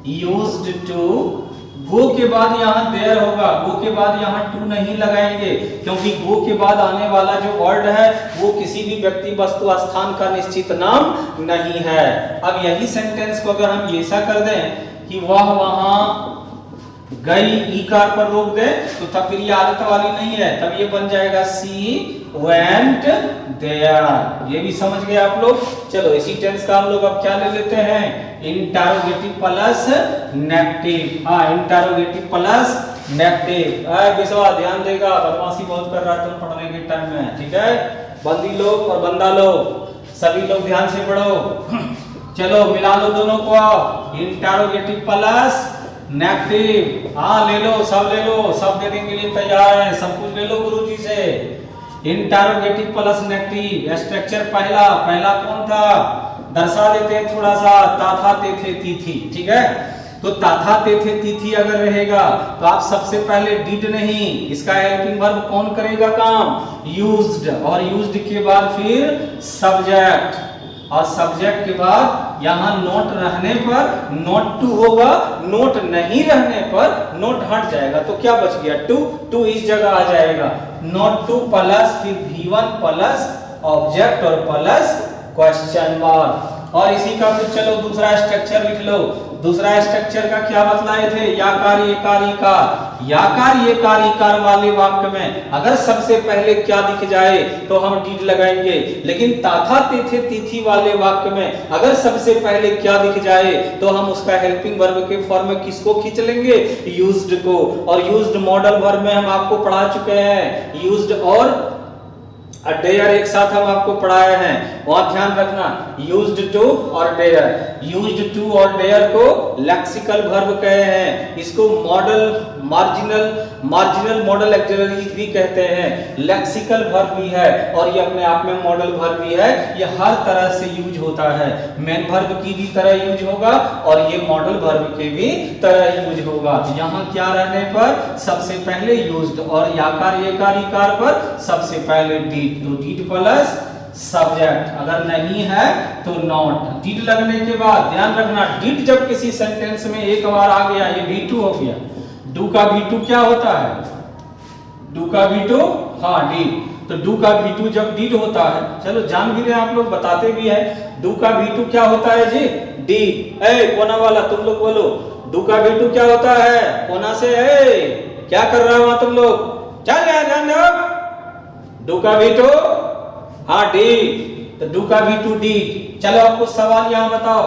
यूज्ड टू, गो के बाद यहाँ देयर होगा, गो के बाद यहाँ टू नहीं लगाएंगे, क्योंकि गो के बाद आने वाला जो वर्ड है वो किसी भी व्यक्ति वस्तु स्थान का निश्चित नाम नहीं है। अब यही सेंटेंस को अगर हम ऐसा कर दें कि वह वहां गई, ई कार पर रोक दे, तो तब फिर ये आदत वाली नहीं है, तब ये बन जाएगा सी वेंट देयर। ये भी समझ गए आप लोग। चलो इसी टेंस का हम लोग अब क्या ले लेते हैं, इंटरोगेटिव प्लस नेगेटिव। हाँ, इंटरोगेटिव प्लस नेगेटिव। विश्वास ध्यान देगा, बदमाशी बहुत कर रहा है तुम पढ़ने के टाइम में, ठीक है। बंदी लोग और बंदा लोग सभी लोग ध्यान से पढ़ो। चलो मिला लो दोनों को, इंटरोगेटिव प्लस नेगेटिव। हाँ ले लो, सब ले लो, सब देने के लिए तैयार है, सब कुछ ले लो गुरुजी से। Interrogative plus negative. स्ट्रक्चर पहला कौन था, दर्शा देते हैं थोड़ा सा, ताथा तेथे तिथि, ठीक है। तो ताथा तेथे तिथि अगर रहेगा तो आप सबसे पहले डिड नहीं, इसका हेल्पिंग वर्ब कौन करेगा काम, यूज्ड, और यूज्ड के बाद फिर सब्जेक्ट, और सब्जेक्ट के बाद यहाँ नोट रहने पर नोट टू होगा, नोट नहीं रहने पर नोट हट जाएगा, तो क्या बच गया, टू इस जगह आ जाएगा। नोट टू प्लस फिर V1 प्लस ऑब्जेक्ट और प्लस क्वेश्चन मार्क। और इसी का फिर चलो दूसरा स्ट्रक्चर लिख लो। दूसरा स्ट्रक्चर का क्या बतलाए थे, याकार येकार इकार। याकार येकार इकार वाले वाक्य में अगर सबसे पहले क्या दिख जाए तो हम डिड लगाएंगे, लेकिन ताथा तेथे तिथि वाले वाक्य में अगर सबसे पहले क्या दिख जाए तो हम उसका हेल्पिंग वर्ब के फॉर्म में किसको खींच लेंगे, यूज्ड को। और यूज्ड मॉडल वर्ब में हम आपको पढ़ा चुके हैं, यूज्ड और डेयर एक साथ हम आपको पढ़ाए हैं, वहां ध्यान रखना। यूज्ड टू और डेयर, यूज्ड टू और डेयर को लेक्सिकल वर्ब कहे हैं, इसको मॉडल मार्जिनल मॉडल ऑक्सिलरी भी कहते हैं, लेक्सिकल वर्ब भी है और ये अपने आप में मॉडल वर्ब भी है। ये हर तरह से यूज होता है, मेन वर्ब की भी तरह यूज होगा और ये मॉडल वर्ब के भी तरह यूज होगा। तो यहाँ क्या रहने पर सबसे पहले यूज्ड और याकार येकार इकार पर सबसे पहले डिड, तो डिड प्लस सब्जेक्ट, अगर नहीं है तो नॉट। डिड लगने के बाद ध्यान रखना, डिड जब किसी सेंटेंस में एक बार आ गया ये V2 हो गया। डू का V2 क्या होता है? डू का V2 हाँ डिड, तो डू का V2 जब डिड होता है, चलो जान भी रहे आप लोग, बताते भी है। डू का V2 क्या होता है जी? डिड। ए कोना वाला तुम लोग बोलो, डू का V2 क्या होता है? कोना से है क्या कर रहा है तुम लोग? चल यार ध्यान दो, डू का V2 हाँ डिड, तो डू का V2 डिड। चलो आपको सवाल यहाँ बताओ,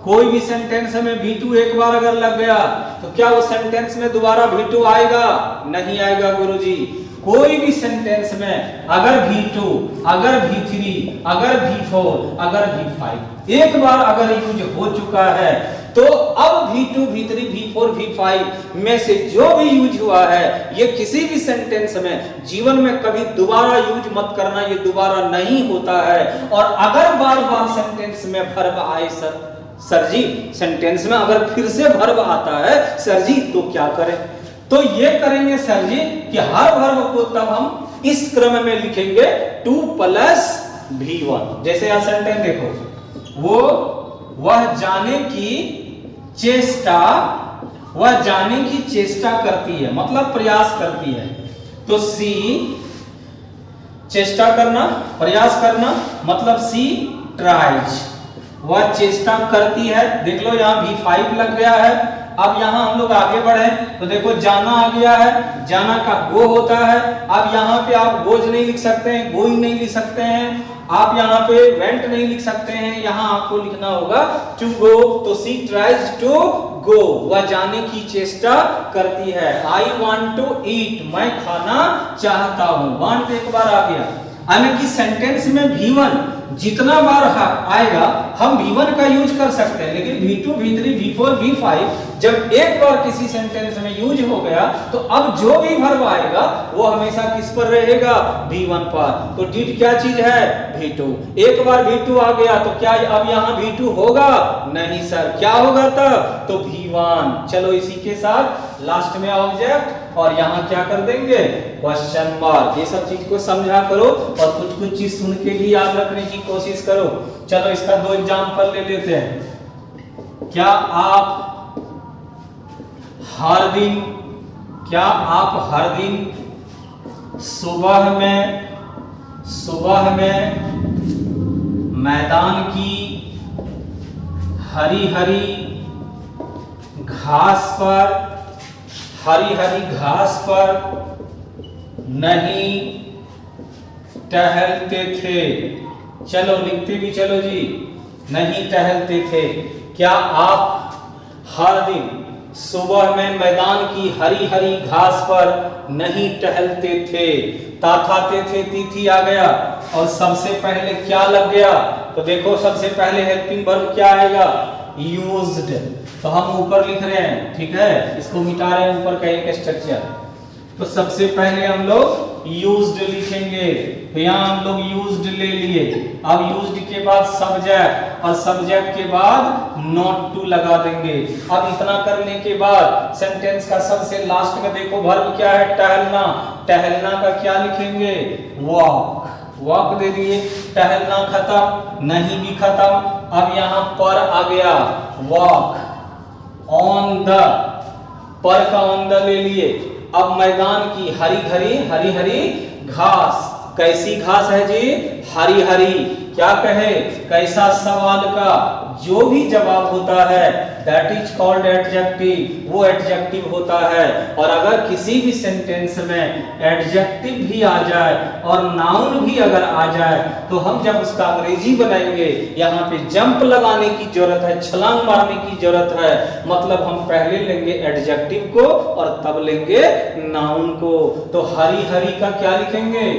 कोई भी सेंटेंस में V2 एक बार अगर लग गया तो क्या उस सेंटेंस में दोबारा V2 आएगा? नहीं आएगा गुरुजी। कोई भी सेंटेंस में अगर V2, अगर V3, अगर V4, अगर V5 एक बार अगर यूज हो चुका है तो अब V2, V3, V4, V5 में से जो भी यूज हुआ है ये किसी भी सेंटेंस में जीवन में कभी दोबारा यूज मत करना, ये दोबारा नहीं होता है। और अगर बार बार सेंटेंस में वर्ब आए सर जी सेंटेंस में अगर फिर से वर्ब आता है सर जी तो क्या करें? तो ये करेंगे सर जी कि हर वर्ब को तब हम इस क्रम में लिखेंगे 2 प्लस V1। जैसे यहां सेंटेंस देखो, वह जाने की चेष्टा, वह जाने की चेष्टा करती है मतलब प्रयास करती है। तो सी चेष्टा करना, प्रयास करना मतलब सी ट्राइज, वह चेष्टा करती है। देख लो यहाँ V5 लग गया है। अब यहाँ हम लोग आगे बढ़े तो देखो जाना आ गया है, जाना का गो होता है। अब यहाँ पे आप गोज नहीं लिख सकते हैं, गोइंग नहीं लिख सकते हैं, आप यहाँ पे वेंट नहीं लिख सकते हैं, यहाँ आपको लिखना होगा टू गो। तो सी ट्राइज टू गो, वह जाने की चेष्टा करती है। आई वांट टू ईट, मैं खाना चाहता हूं। वांट एक बार आ गया, यानी कि सेंटेंस में V1 जितना बार आएगा हम V1 का यूज कर सकते हैं, लेकिन V2, V3, V4, V5 जब एक बार किसी सेंटेंस में यूज हो गया तो अब जो भी वर्ब आएगा वो हमेशा किस पर रहेगा? V1 पर। तो डिड क्या चीज है? V2। एक बार V2 आ गया तो क्या अब यहाँ V2 होगा? नहीं सर, क्या होगा तब? तो V1। चलो इसी के साथ लास्ट में ऑब्जेक्ट और यहाँ क्या कर देंगे? Question mark. ये सब चीज को समझा करो और कुछ चीज सुन के भी याद रखने की कोशिश करो। चलो इसका 2 एग्जांपल ले लेते हैं। क्या आप हर दिन सुबह में मैदान की हरी हरी घास पर नहीं टहलते थे? चलो लिखते भी चलो जी, नहीं टहलते थे। क्या आप हर दिन सुबह में मैदान की हरी हरी घास पर नहीं टहलते थे? ता था ते थे तीथी आ गया और सबसे पहले क्या लग गया? तो देखो सबसे पहले हेल्पिंग वर्ब क्या आएगा? यूज्ड। तो हम ऊपर लिख रहे हैं, ठीक है, इसको मिटा रहे हैं ऊपर का एक स्ट्रक्चर। तो सबसे पहले हम लोग यूज्ड लिखेंगे, तो यहाँ हम लोग यूज्ड ले लिए। अब यूज्ड के बाद सब्जेक्ट और सब्जेक्ट के बाद नॉट टू लगा देंगे। अब इतना करने के बाद सेंटेंस का सबसे लास्ट में देखो वर्ब क्या है? टहलना। टहलना का क्या लिखेंगे? वॉक। वॉक दे दिए। टहलना खत्म, नहीं भी खत्म। अब यहाँ पर आ गया वॉक ऑन द, पर का ऑन द ले लिए। अब मैदान की हरी हरी घास, कैसी घास है जी? हरी हरी। क्या कहे? कैसा सवाल का जो भी जवाब होता है दैट इज कॉल्ड एडजेक्टिव, वो एडजेक्टिव होता है। और अगर किसी भी सेंटेंस में एडजेक्टिव भी आ जाए और नाउन भी अगर आ जाए तो हम जब उसका अंग्रेजी बनाएंगे यहाँ पे जंप लगाने की जरूरत है, छलांग मारने की जरूरत है। मतलब हम पहले लेंगे एडजेक्टिव को और तब लेंगे नाउन को। तो हरी हरी का क्या लिखेंगे?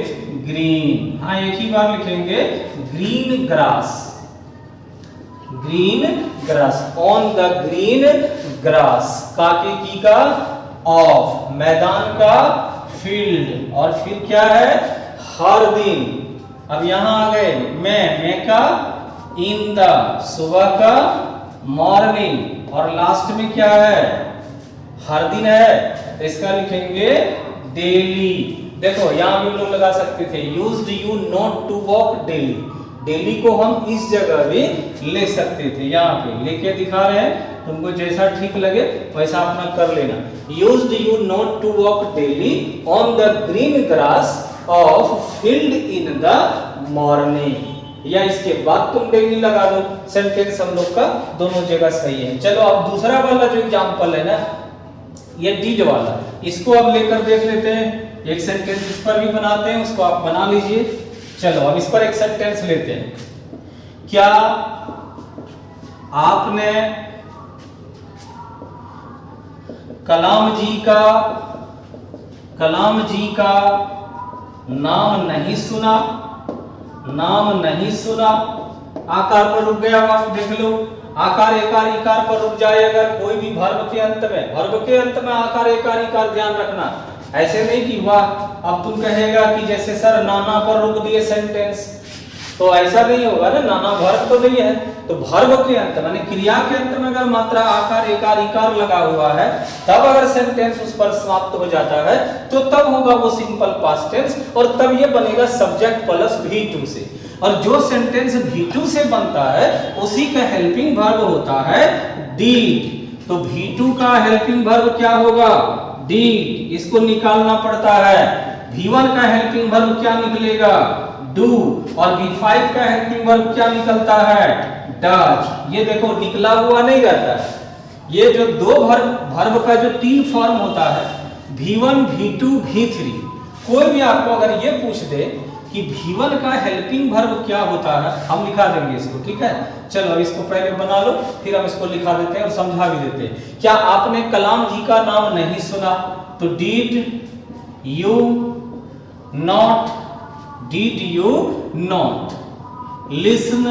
ग्रीन। हाँ एक ही बार लिखेंगे, green grass. Green grass, on the green grass. काके की का ऑफ, मैदान का, फील्ड, और फिर क्या है, हर दिन। अब यहां आ गए मैं का इन द, सुबह का, मॉर्निंग, और लास्ट में क्या है, हर दिन है, तो इसका लिखेंगे डेली। देखो यहां भी हम लोग लगा सकते थे used you not to walk daily, daily को हम इस जगह भी ले सकते थे, यहाँ पे लेके दिखा रहे हैं, तुमको जैसा ठीक लगे वैसा अपना कर लेना। Used you not to walk daily on the green grass of field in the morning, या इसके बाद तुम डेली लगा दो। सेंटेंस हम लोग का दोनों जगह सही है। चलो अब दूसरा वाला जो एग्जांपल है ना, ये डीड वाला, इसको अब लेकर देख लेते हैं। एक सेंटेंस इस पर भी बनाते हैं, उसको आप बना लीजिए। चलो अब इस पर एक सेंटेंस लेते हैं। क्या आपने कलाम जी का नाम नहीं सुना? नाम नहीं सुना, आकार पर रुक गया, आप देख लो, आकार एकार इकार पर रुक जाए अगर कोई भी वर्ब के अंत में, वर्ब के अंत में आकार एकार इकार ध्यान रखना। ऐसे नहीं कि वाह, अब तुम कहेगा कि जैसे सर नाना पर रुक दिए सेंटेंस, तो ऐसा नहीं होगा ना, नाना वर्ब तो नहीं है, तो वर्ब के अंत माने क्रिया के अंत में अगर मात्रा आकार एकार इकार लगा हुआ है, तब अगर सेंटेंस उस पर समाप्त हो जाता है तो तब होगा वो सिंपल पास्ट टेंस, और तब ये बनेगा सब्जेक्ट प्लस V2 से। और जो सेंटेंस V2 से बनता है उसी का हेल्पिंग वर्ब होता है did, तो V2 का हेल्पिंग वर्ब क्या होगा, did, इसको निकालना पड़ता है। V1 का हेल्पिंग वर्ब क्या निकलेगा, do, और V5 का हेल्पिंग वर्ब क्या निकलता है, does। ये देखो निकला हुआ नहीं रहता है, ये जो दो वर्ब का जो 3 फॉर्म होता है, V1, V2, V3, कोई भी आपको अगर ये पूछ दे कि V1 का हेल्पिंग वर्ब क्या होता है, हम लिखा देंगे इसको, ठीक है। चलो अब इसको पहले बना लो, फिर हम इसको लिखा देते हैं और समझा भी देते हैं। क्या आपने कलाम जी का नाम नहीं सुना? तो did you not, did you not listen,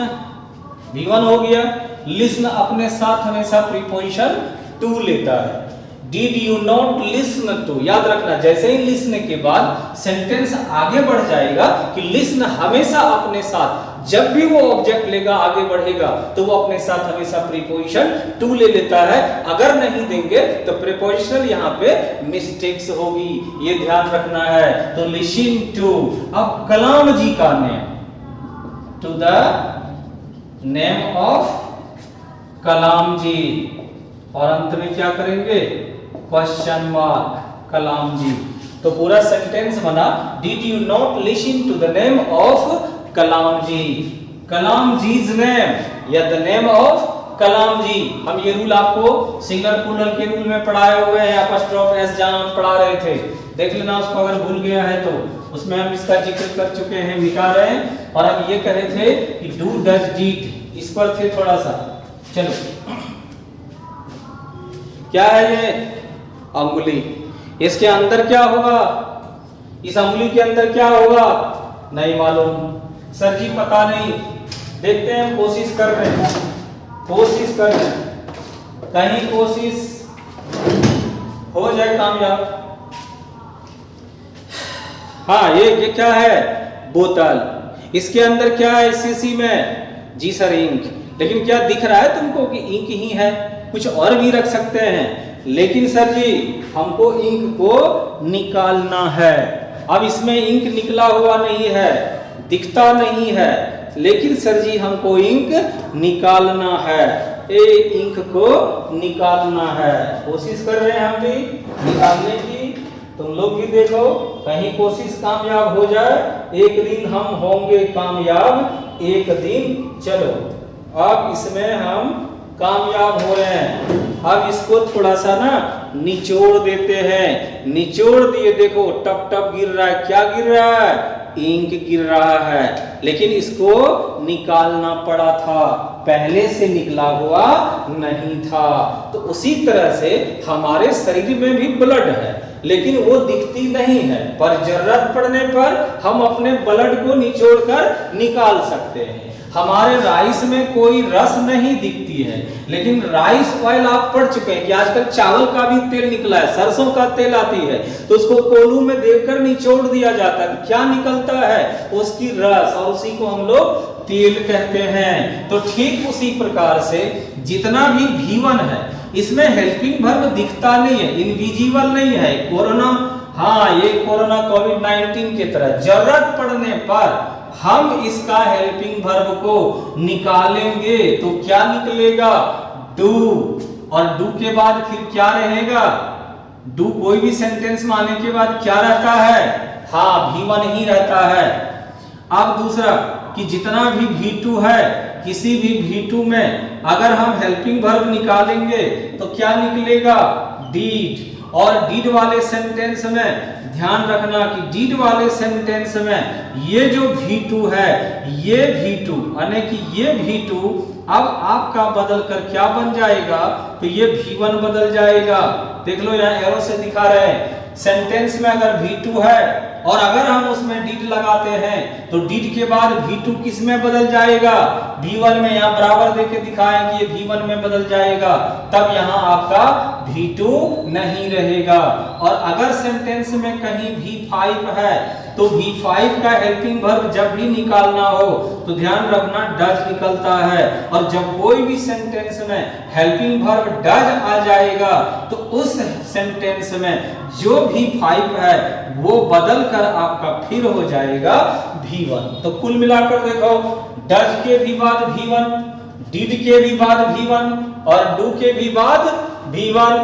V1 हो गया। लिसन अपने साथ हमेशा प्रीपोजिशन टू लेता है। Did you not listen to, याद रखना, जैसे ही लिसन के बाद सेंटेंस आगे बढ़ जाएगा कि लिसन हमेशा अपने साथ, जब भी वो ऑब्जेक्ट लेगा आगे बढ़ेगा तो वो अपने साथ हमेशा प्रीपोजिशन टू ले लेता है। अगर नहीं देंगे तो प्रीपोजिशनल यहाँ पे मिस्टेक्स होगी, ये ध्यान रखना है। तो लिसन टू, अब कलाम जी का name, to the name of Kalam ji, और अंत में क्या करेंगे, क्वेश्चन मार्क, कलाम जी। तो पूरा सेंटेंस बना, did you not listen to the name of Kalam ji, Kalam ji's name या the name of Kalam ji. हम ये रूल आपको सिंगल प्लूरल के रूल में पढ़ाए हुए हैं, एपोस्ट्रोफ एस जहां हम पढ़ा रहे थे, देख लेना उसको अगर भूल गया है तो, उसमें हम इसका जिक्र कर चुके हैं, मिटा रहे हैं। और हम ये कह रहे थे कि डू डज डिड, इस पर थे थोड़ा सा। चलो क्या है ये, अंगुली, इसके अंदर क्या होगा, इस अंगुली के अंदर क्या होगा, नहीं मालूम सर जी, पता नहीं, देखते हैं, कोशिश कर रहे हैं, कोशिश कर रहे हैं, कहीं कोशिश हो जाए कामयाब। हाँ ये क्या है, बोतल, इसके अंदर क्या है शीशी में, जी सर इंक, लेकिन क्या दिख रहा है तुमको कि इंक ही है, कुछ और भी रख सकते हैं, लेकिन सर जी हमको इंक को निकालना है। अब इसमें इंक निकला हुआ नहीं है, दिखता नहीं है, लेकिन सर जी हमको इंक निकालना है, इंक को निकालना है, कोशिश कर रहे हैं हम भी निकालने की। तुम लोग भी देखो कहीं कोशिश कामयाब हो जाए, एक दिन हम होंगे कामयाब, एक दिन। चलो अब इसमें हम कामयाब हो रहे हैं। अब इसको थोड़ा सा ना निचोड़ देते हैं, निचोड़ दिए, देखो टप टप गिर रहा है, क्या गिर रहा है, इंक गिर रहा है, लेकिन इसको निकालना पड़ा था, पहले से निकला हुआ नहीं था। तो उसी तरह से हमारे शरीर में भी ब्लड है, लेकिन वो दिखती नहीं है, पर जरूरत पड़ने पर हम अपने ब्लड को निचोड़कर निकाल सकते हैं। हमारे राइस में कोई रस नहीं दिखती है, लेकिन राइस ऑयल आप पढ़ चुके हैं कि आजकल चावल का भी तेल निकला है, सरसों का तेल आती है, तो उसको कोलू में देकर निचोड़ दिया जाता है, क्या निकलता है? उसकी रस, और उसी को हम लोग तेल कहते हैं। तो ठीक उसी प्रकार से जितना भी V1 है, इसमें हेल्पिंग वर्ब दिखता नहीं है, इनविजिबल नहीं है। कोरोना, हाँ ये कोरोना कोविड-19 की तरह जरूरत पड़ने पर हम इसका हेल्पिंग वर्ब को निकालेंगे तो क्या निकलेगा? डू। और डू के बाद फिर क्या रहेगा? डू कोई भी सेंटेंस में आने के बाद क्या रहता है? हाँ V1 ही रहता है। अब दूसरा कि जितना भी V2 है, किसी भी V2 में अगर हम हेल्पिंग वर्ब निकालेंगे तो क्या निकलेगा? डीड। और डीड वाले सेंटेंस में ध्यान रखना कि डीड वाले सेंटेंस में ये जो V2 है, ये V2 यानी कि ये V2 अब आपका बदल कर क्या बन जाएगा? तो ये V1 बदल जाएगा। देख लो यहाँ एरो से दिखा रहे हैं, सेंटेंस में अगर V2 है और अगर हम उसमें डीड लगाते हैं तो डीड के बाद V2 किस में बदल जाएगा? V1 में। यहाँ बराबर देके दिखाएं कि ये V1 में बदल जाएगा, तब यहाँ आपका V2 नहीं रहेगा। और अगर सेंटेंस में कहीं V5 है तो V5 का हेल्पिंग वर्ब जब भी निकालना हो तो ध्यान रखना डज निकलता है। और जब कोई भी सेंटेंस में हेल्पिंग वर्ब डज आ जाएगा तो उस सेंटेंस में जो V5 है वो बदल कर आपका फिर हो जाएगा V1। तो कुल मिलाकर देखो, डज के भी बाद V1, डिड के भी बाद V1 और डू के भी बाद V1।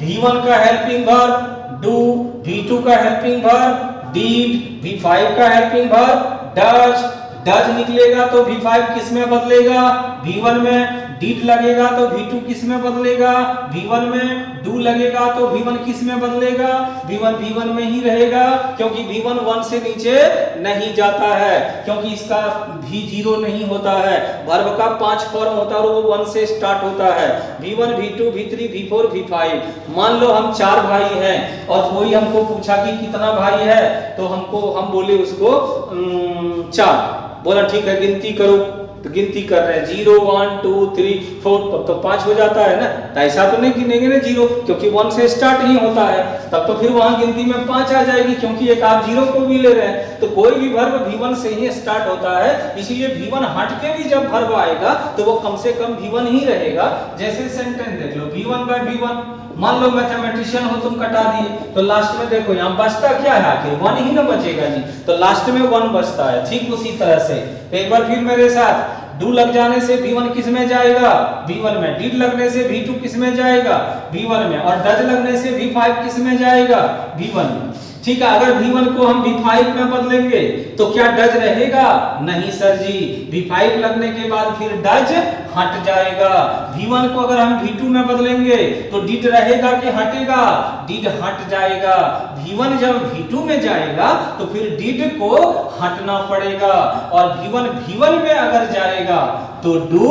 V1 का हेल्पिंग वर्ब डू, V2 का हेल्पिंग वर्ब डिड, V5 का हेल्पिंग वर्ब डज। डज निकलेगा तो V5 किस में बदलेगा? V1 में। डिड लगेगा तो V2 किस में बदलेगा? V1 में। डू लगेगा तो V1 किस में बदलेगा? V1 में ही रहेगा, क्योंकि V1 1 से नीचे नहीं जाता है, क्योंकि इसका V0 नहीं होता है। वर्ब का 5 फॉर्म होता है और वो 1 से स्टार्ट होता है। V1, V2, V3, V4, V5। मान लो हम 4 भाई हैं और कोई हमको पूछा कि कितना भाई है, तो हम बोले उसको 4। बोला ठीक है गिनती करो, तो गिनती कर रहे हैं 0 1 2 3 4, तब तो 5 हो जाता है ना। तो ऐसा तो नहीं गिनेंगे ना 0, क्योंकि 1 से स्टार्ट ही होता है, तब तो फिर वहां गिनती में 5 आ जाएगी, क्योंकि एक आप 0 को भी ले रहे हैं। तो कोई भी वर्ब V1 से ही स्टार्ट होता है, इसीलिए V1 हट के भी जब वर्ब आएगा तो वो कम से कम V1 ही रहेगा। जैसे सेंटेंस देख लो, V1 by V1। मान लो मैथमेटिशियन हो, तुम कटा दिए, तो लास्ट में देखो यहाँ बचता क्या है? आखिर 1 ही ना बचेगा नहीं, तो लास्ट में 1 बचता है। ठीक उसी तरह से एक बार फिर मेरे साथ, डू लग जाने से V1 किस में जाएगा? V1 में। डिड लगने से V2 किस में जाएगा? V1 में। और डज लगने से V5 किस में जाएगा? V1 में। ठीक है, अगर V1 को हम V5 में बदलेंगे तो क्या डज रहेगा? नहीं सर जी, V5 लगने के बाद फिर डज हट जाएगा। V1 को अगर हम V2 में बदलेंगे तो डिड रहेगा कि हटेगा? डिड हट जाएगा। V1 जब V2 में जाएगा तो फिर डिड को हटना पड़ेगा, और V1 में अगर जाएगा तो डू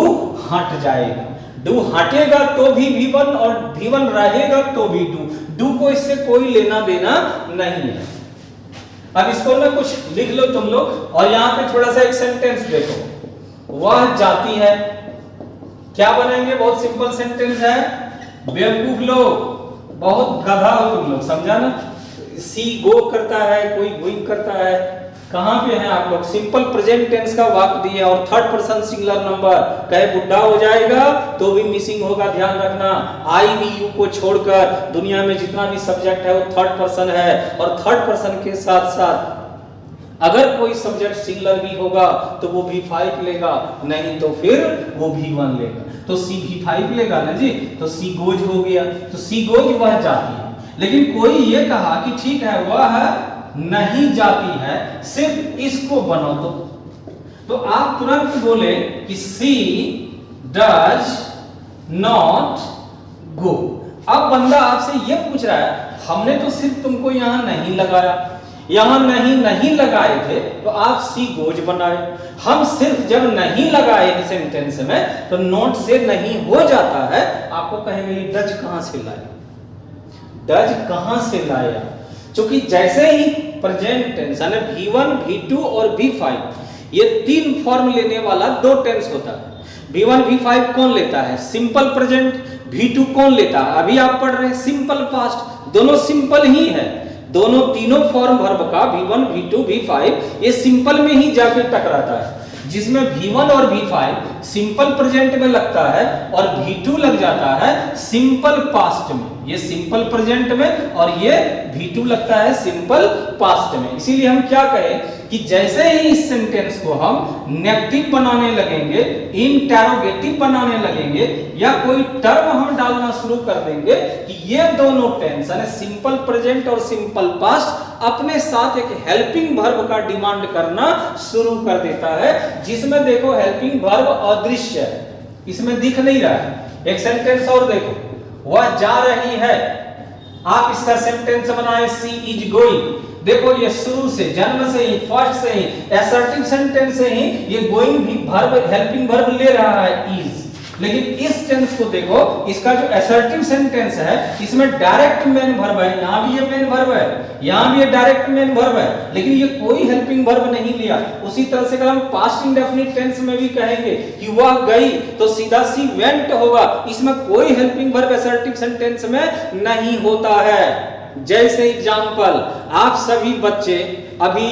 हट जाएगा। डू हटेगा तो भी V1 और V1 रहेगा तो भी डू। डू को इससे कोई लेना देना नहीं है। अब इसको ना कुछ लिख लो तुम लोग, और यहाँ पे थोड़ा सा एक सेंटेंस देखो। वह जाती है, क्या बनाएंगे? बहुत सिंपल सेंटेंस है। बेवकूफ लोग, बहुत गधा हो तुम लोग, समझा ना? सी गो करता है, कोई गोइंग करता है, कहां पे हैं आप लोग? सिंपल प्रेजेंट टेंस का वाक्य दिया और थर्ड पर्सन सिंगुलर नंबर, कहे बुढ़ा हो जाएगा तो भी मिसिंग होगा, ध्यान रखना। आई वी यू को छोड़कर दुनिया में जितना भी सब्जेक्ट है वो थर्ड पर्सन है, और थर्ड पर्सन के साथ साथ अगर कोई सब्जेक्ट सिंगुलर भी होगा तो वो V5 लेगा, नहीं तो फिर वो V1 लेगा। तो सी V5 लेगा ना जी, तो सी गोज हो गया। तो सी गोज वह जाती है, लेकिन कोई ये कहा कि ठीक है वह नहीं जाती है, सिर्फ इसको बनो तो आप तुरंत बोले कि सी डज नॉट गो। अब बंदा आपसे ये पूछ रहा है, हमने तो सिर्फ तुमको यहां नहीं लगाया, यहां नहीं लगाए थे तो आप सी गोज बनाए। हम सिर्फ जब नहीं लगाए सेंटेंस में तो नॉट से नहीं हो जाता है। आपको कहेंगे डज कहां से लाए? डज कहां से लाया? क्योंकि जैसे ही प्रेजेंट टेंस यानी V1, V2 और V5 ये 3 फॉर्म लेने वाला 2 टेंस होता है। V1, V5 कौन लेता है? Simple present. V2 कौन लेता है? अभी आप पढ़ रहे हैं सिंपल पास्ट। दोनों सिंपल ही है, दोनों तीनों फॉर्म वर्ब का V1, V2, V5 ये सिंपल में ही जाके टकराता है, जिसमें V1 और V5 सिंपल प्रेजेंट में लगता है और V2 लग जाता है सिंपल पास्ट में। ये सिंपल प्रेजेंट में और ये V2 लगता है सिंपल पास्ट में। इसीलिए हम क्या कहें कि जैसे ही इस सेंटेंस को हम नेगेटिव बनाने लगेंगे, इंटरोगेटिव बनाने लगेंगे या कोई टर्म हम डालना शुरू कर देंगे कि ये दोनों टेंस यानी सिंपल प्रेजेंट और सिंपल पास्ट अपने साथ एक हेल्पिंग वर्ब का डिमांड करना शुरू कर देता है, जिसमें देखो हेल्पिंग वर्ब अदृश्य है, इसमें दिख नहीं रहा है। एक सेंटेंस और देखो, वह जा रही है, आप इसका सेंटेंस बनाए सी इज गोइंग। देखो ये शुरू से, जन्म से ही, फर्स्ट से ही, असर्टिव सेंटेंस से ही ये गोइंग भी वर्ब, हेल्पिंग वर्ब ले रहा है इज। लेकिन इस टेंस को देखो, इसका जो असर्टिव सेंटेंस है इसमें डायरेक्ट मेन वर्ब है, यहां भी ये मेन वर्ब है, यहां भी ये डायरेक्ट मेन वर्ब है, लेकिन ये कोई हेल्पिंग वर्ब नहीं लिया। उसी तरह से अगर हम पास्ट इंडेफिनिट टेंस में भी कहेंगे कि वह गई तो सीधा सी वेंट होगा, इसमें कोई हेल्पिंग वर्ब असर्टिव सेंटेंस में नहीं होता है। जैसे एग्जांपल, आप सभी बच्चे अभी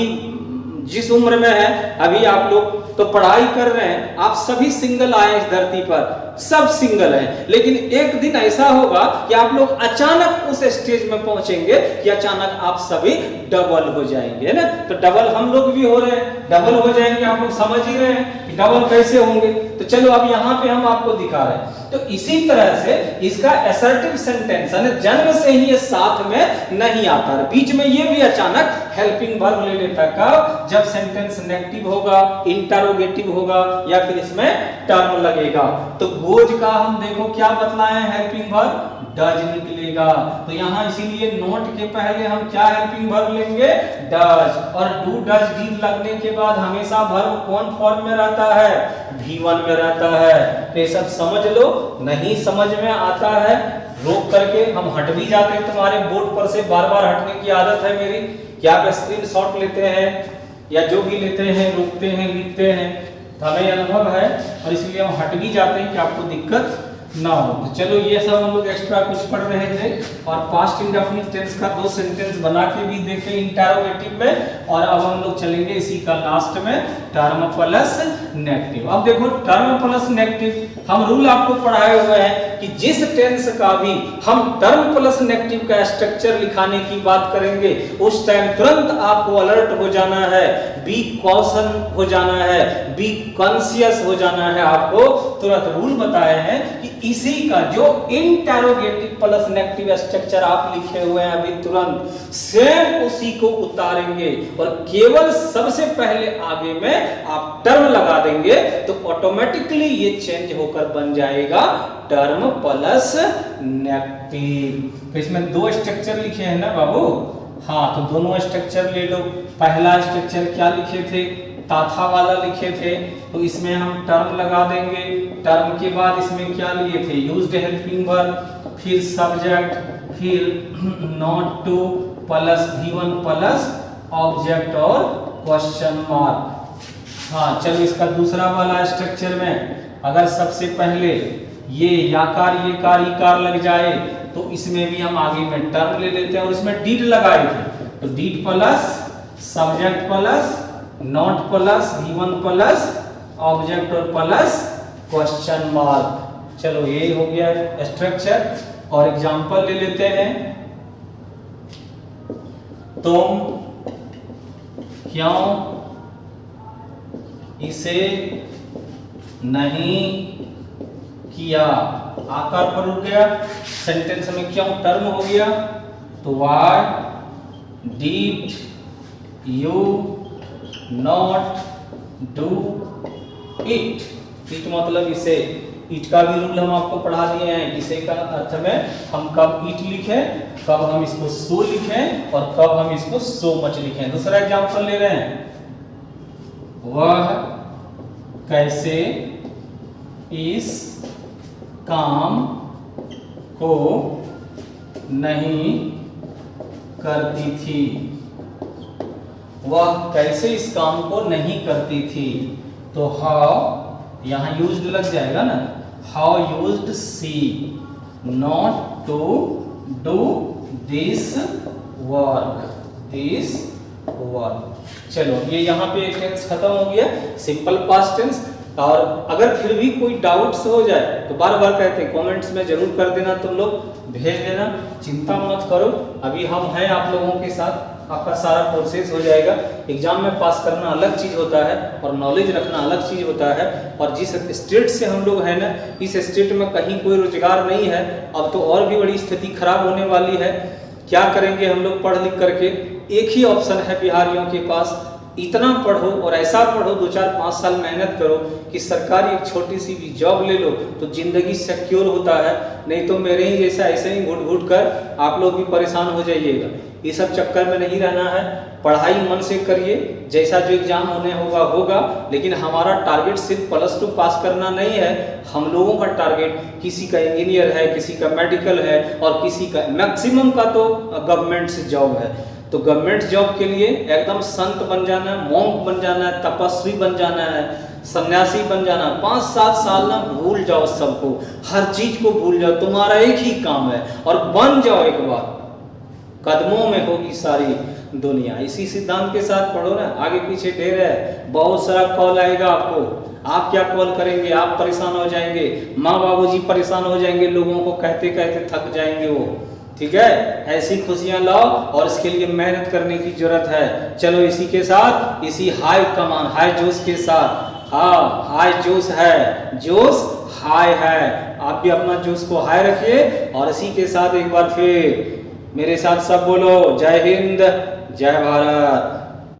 जिस उम्र में है, अभी आप लोग तो पढ़ाई कर रहे हैं, आप सभी सिंगल आए इस धरती पर, सब सिंगल हैं, लेकिन एक दिन ऐसा होगा कि आप लोग अचानक उस स्टेज में पहुंचेंगे कि अचानक आप सभी डबल हो जाएंगे ना। तो डबल हम लोग भी हो रहे हैं, डबल हो जाएंगे, आप लोग समझ ही रहे हैं कि डबल कैसे होंगे। तो चलो अब यहाँ पे हम आपको दिखा रहे हैं। तो इसी तरह से इसका असर्टिव सेंटेंस यानी जन्म से ही ये साथ में नहीं आता, बीच में ये भी अचानक हेल्पिंग वर्ब ले लेता। कब? जब सेंटेंस नेगेटिव होगा, इंटरोगेटिव होगा या फिर इसमें टर्म लगेगा। तो गोज का हम देखो क्या बतलाए हैं, हेल्पिंग वर्ब डज निकलेगा। तो यहाँ इसीलिए नोट के पहले हम क्या हेल्पिंग वर्ब लेंगे? डज। और डू, डज, डिड लगने के बाद हमेशा वर्ब कौन फॉर्म में रहता है? V1 में रहता है। तो ये सब समझ लो, नहीं समझ में आता है रोक करके हम हट भी जाते हैं, तुम्हारे बोर्ड पर से बार बार हटने की आदत है मेरी कि आप स्क्रीनशॉट लेते हैं या जो भी लेते हैं, रुकते हैं, लिखते हैं, तो हमें अनुभव है और इसलिए हम हट भी जाते हैं कि आपको दिक्कत ना हो। तो चलो ये सब हम लोग एक्स्ट्रा कुछ पढ़ रहे थे और पास्ट इंडेफिनिट टेंस का 2 सेंटेंस बना के भी देखे इंटरोगेटिव में। और अब हम लोग चलेंगे इसी का लास्ट में टर्म प्लस नेगेटिव। अब देखो टर्म प्लस नेगेटिव हम रूल आपको पढ़ाए हुए हैं कि जिस टेंस का भी हम टर्म प्लस नेगेटिव का स्ट्रक्चर लिखाने की बात करेंगे उस टाइम तुरंत आपको अलर्ट हो जाना है, बी कॉशन हो जाना है, बी कॉन्शियस हो जाना है। आपको तुरंत रूल बताए हैं कि इसी का जो इंटरोगेटिव प्लस नेगेटिव स्ट्रक्चर आप लिखे हुए हैं अभी तुरंत सेम उसी को उतारेंगे और केवल सबसे पहले आगे में आप टर्म लगा देंगे तो ऑटोमेटिकली ये चेंज होकर बन जाएगा टर्म प्लस नेगेटिव। तो इसमें 2 स्ट्रक्चर लिखे हैं ना बाबू, हाँ तो दोनों स्ट्रक्चर ले लो। पहला स्ट्रक्चर क्या लिखे थे? ताथा वाला लिखे थे, तो इसमें हम टर्म लगा देंगे। टर्म के बाद इसमें क्या लिए थे? यूज्ड हेल्पिंग वर्ब, फिर सब्जेक्ट, फिर not two plus V1 plus object और क्वेश्चन मार्क। हाँ चलो इसका दूसरा वाला स्ट्रक्चर में अगर सबसे पहले ये याकार ये कार इकार लग जाए तो इसमें भी हम आगे में टर्म ले लेते हैं और इसमें डीड लगाए थे, तो did plus subject plus not plus V1 plus object और प्लस क्वेश्चन मार्क। चलो ये हो गया स्ट्रक्चर और एग्जांपल ले लेते हैं। तुम क्यों इसे नहीं किया? आकार पर रुक गया, सेंटेंस में क्यों टर्म हो गया, तो why did you not do it. It मतलब इसे, इट का भी रूल हम आपको पढ़ा दिए हैं। इसे का अर्थ में हम कब इट लिखें, कब हम इसको सो लिखें और कब हम इसको सो मच लिखें। दूसरा एग्जांपल ले रहे हैं, वह कैसे इस काम को नहीं करती थी, वह कैसे इस काम को नहीं करती थी। तो हाउ यहाँ यूज्ड लग जाएगा ना, how used she not to do this work. चलो ये यहाँ पे टेंस खत्म हो गया, सिंपल पास्ट टेंस। और अगर फिर भी कोई डाउट्स हो जाए तो बार बार कहते हैं कमेंट्स में जरूर कर देना, तुम लोग भेज देना, चिंता मत करो, अभी हम हैं आप लोगों के साथ, आपका सारा प्रोसेस हो जाएगा। एग्जाम में पास करना अलग चीज होता है और नॉलेज रखना अलग चीज होता है। और जिस स्टेट से हम लोग हैं ना, इस स्टेट में कहीं कोई रोजगार नहीं है, अब तो और भी बड़ी स्थिति खराब होने वाली है। क्या करेंगे हम लोग पढ़ लिख करके? एक ही ऑप्शन है बिहारियों के पास, इतना पढ़ो और ऐसा पढ़ो, 2-4-5 साल मेहनत करो कि सरकारी एक छोटी सी भी जॉब ले लो तो जिंदगी सिक्योर होता है। नहीं तो मेरे ही जैसा ऐसे ही घुट घुट कर आप लोग भी परेशान हो जाइएगा। ये सब चक्कर में नहीं रहना है, पढ़ाई मन से करिए, जैसा जो एग्जाम होने होगा होगा, लेकिन हमारा टारगेट सिर्फ +2 पास करना नहीं है। हम लोगों का टारगेट, किसी का इंजीनियर है, किसी का मेडिकल है और किसी का मैक्सिमम का तो गवर्नमेंट से जॉब है। तो गवर्नमेंट जॉब के लिए एकदम संत बन जाना है, मॉन्क बन जाना है, तपस्वी बन जाना है, सन्यासी बन जाना। 5-7 साल ना भूल जाओ सबको, हर चीज को भूल जाओ, तुम्हारा एक ही काम है और बन जाओ एक बार, कदमों में होगी सारी दुनिया। इसी सिद्धांत के साथ पढ़ो ना, आगे पीछे ढेर है, बहुत सारा कॉल आएगा आपको, आप क्या कॉल करेंगे, आप परेशान हो जाएंगे, माँ बाबूजी परेशान हो जाएंगे, लोगों को कहते कहते थक जाएंगे वो। ठीक है, ऐसी खुशियां लाओ और इसके लिए मेहनत करने की जरूरत है। चलो इसी के साथ, इसी हाई कमान, हाई जोश के साथ, हाँ हाई जोश है, जोश हाई है, आप भी अपना जोश को हाई रखिए। और इसी के साथ एक बार फिर मेरे साथ सब बोलो, जय हिंद, जय भारत।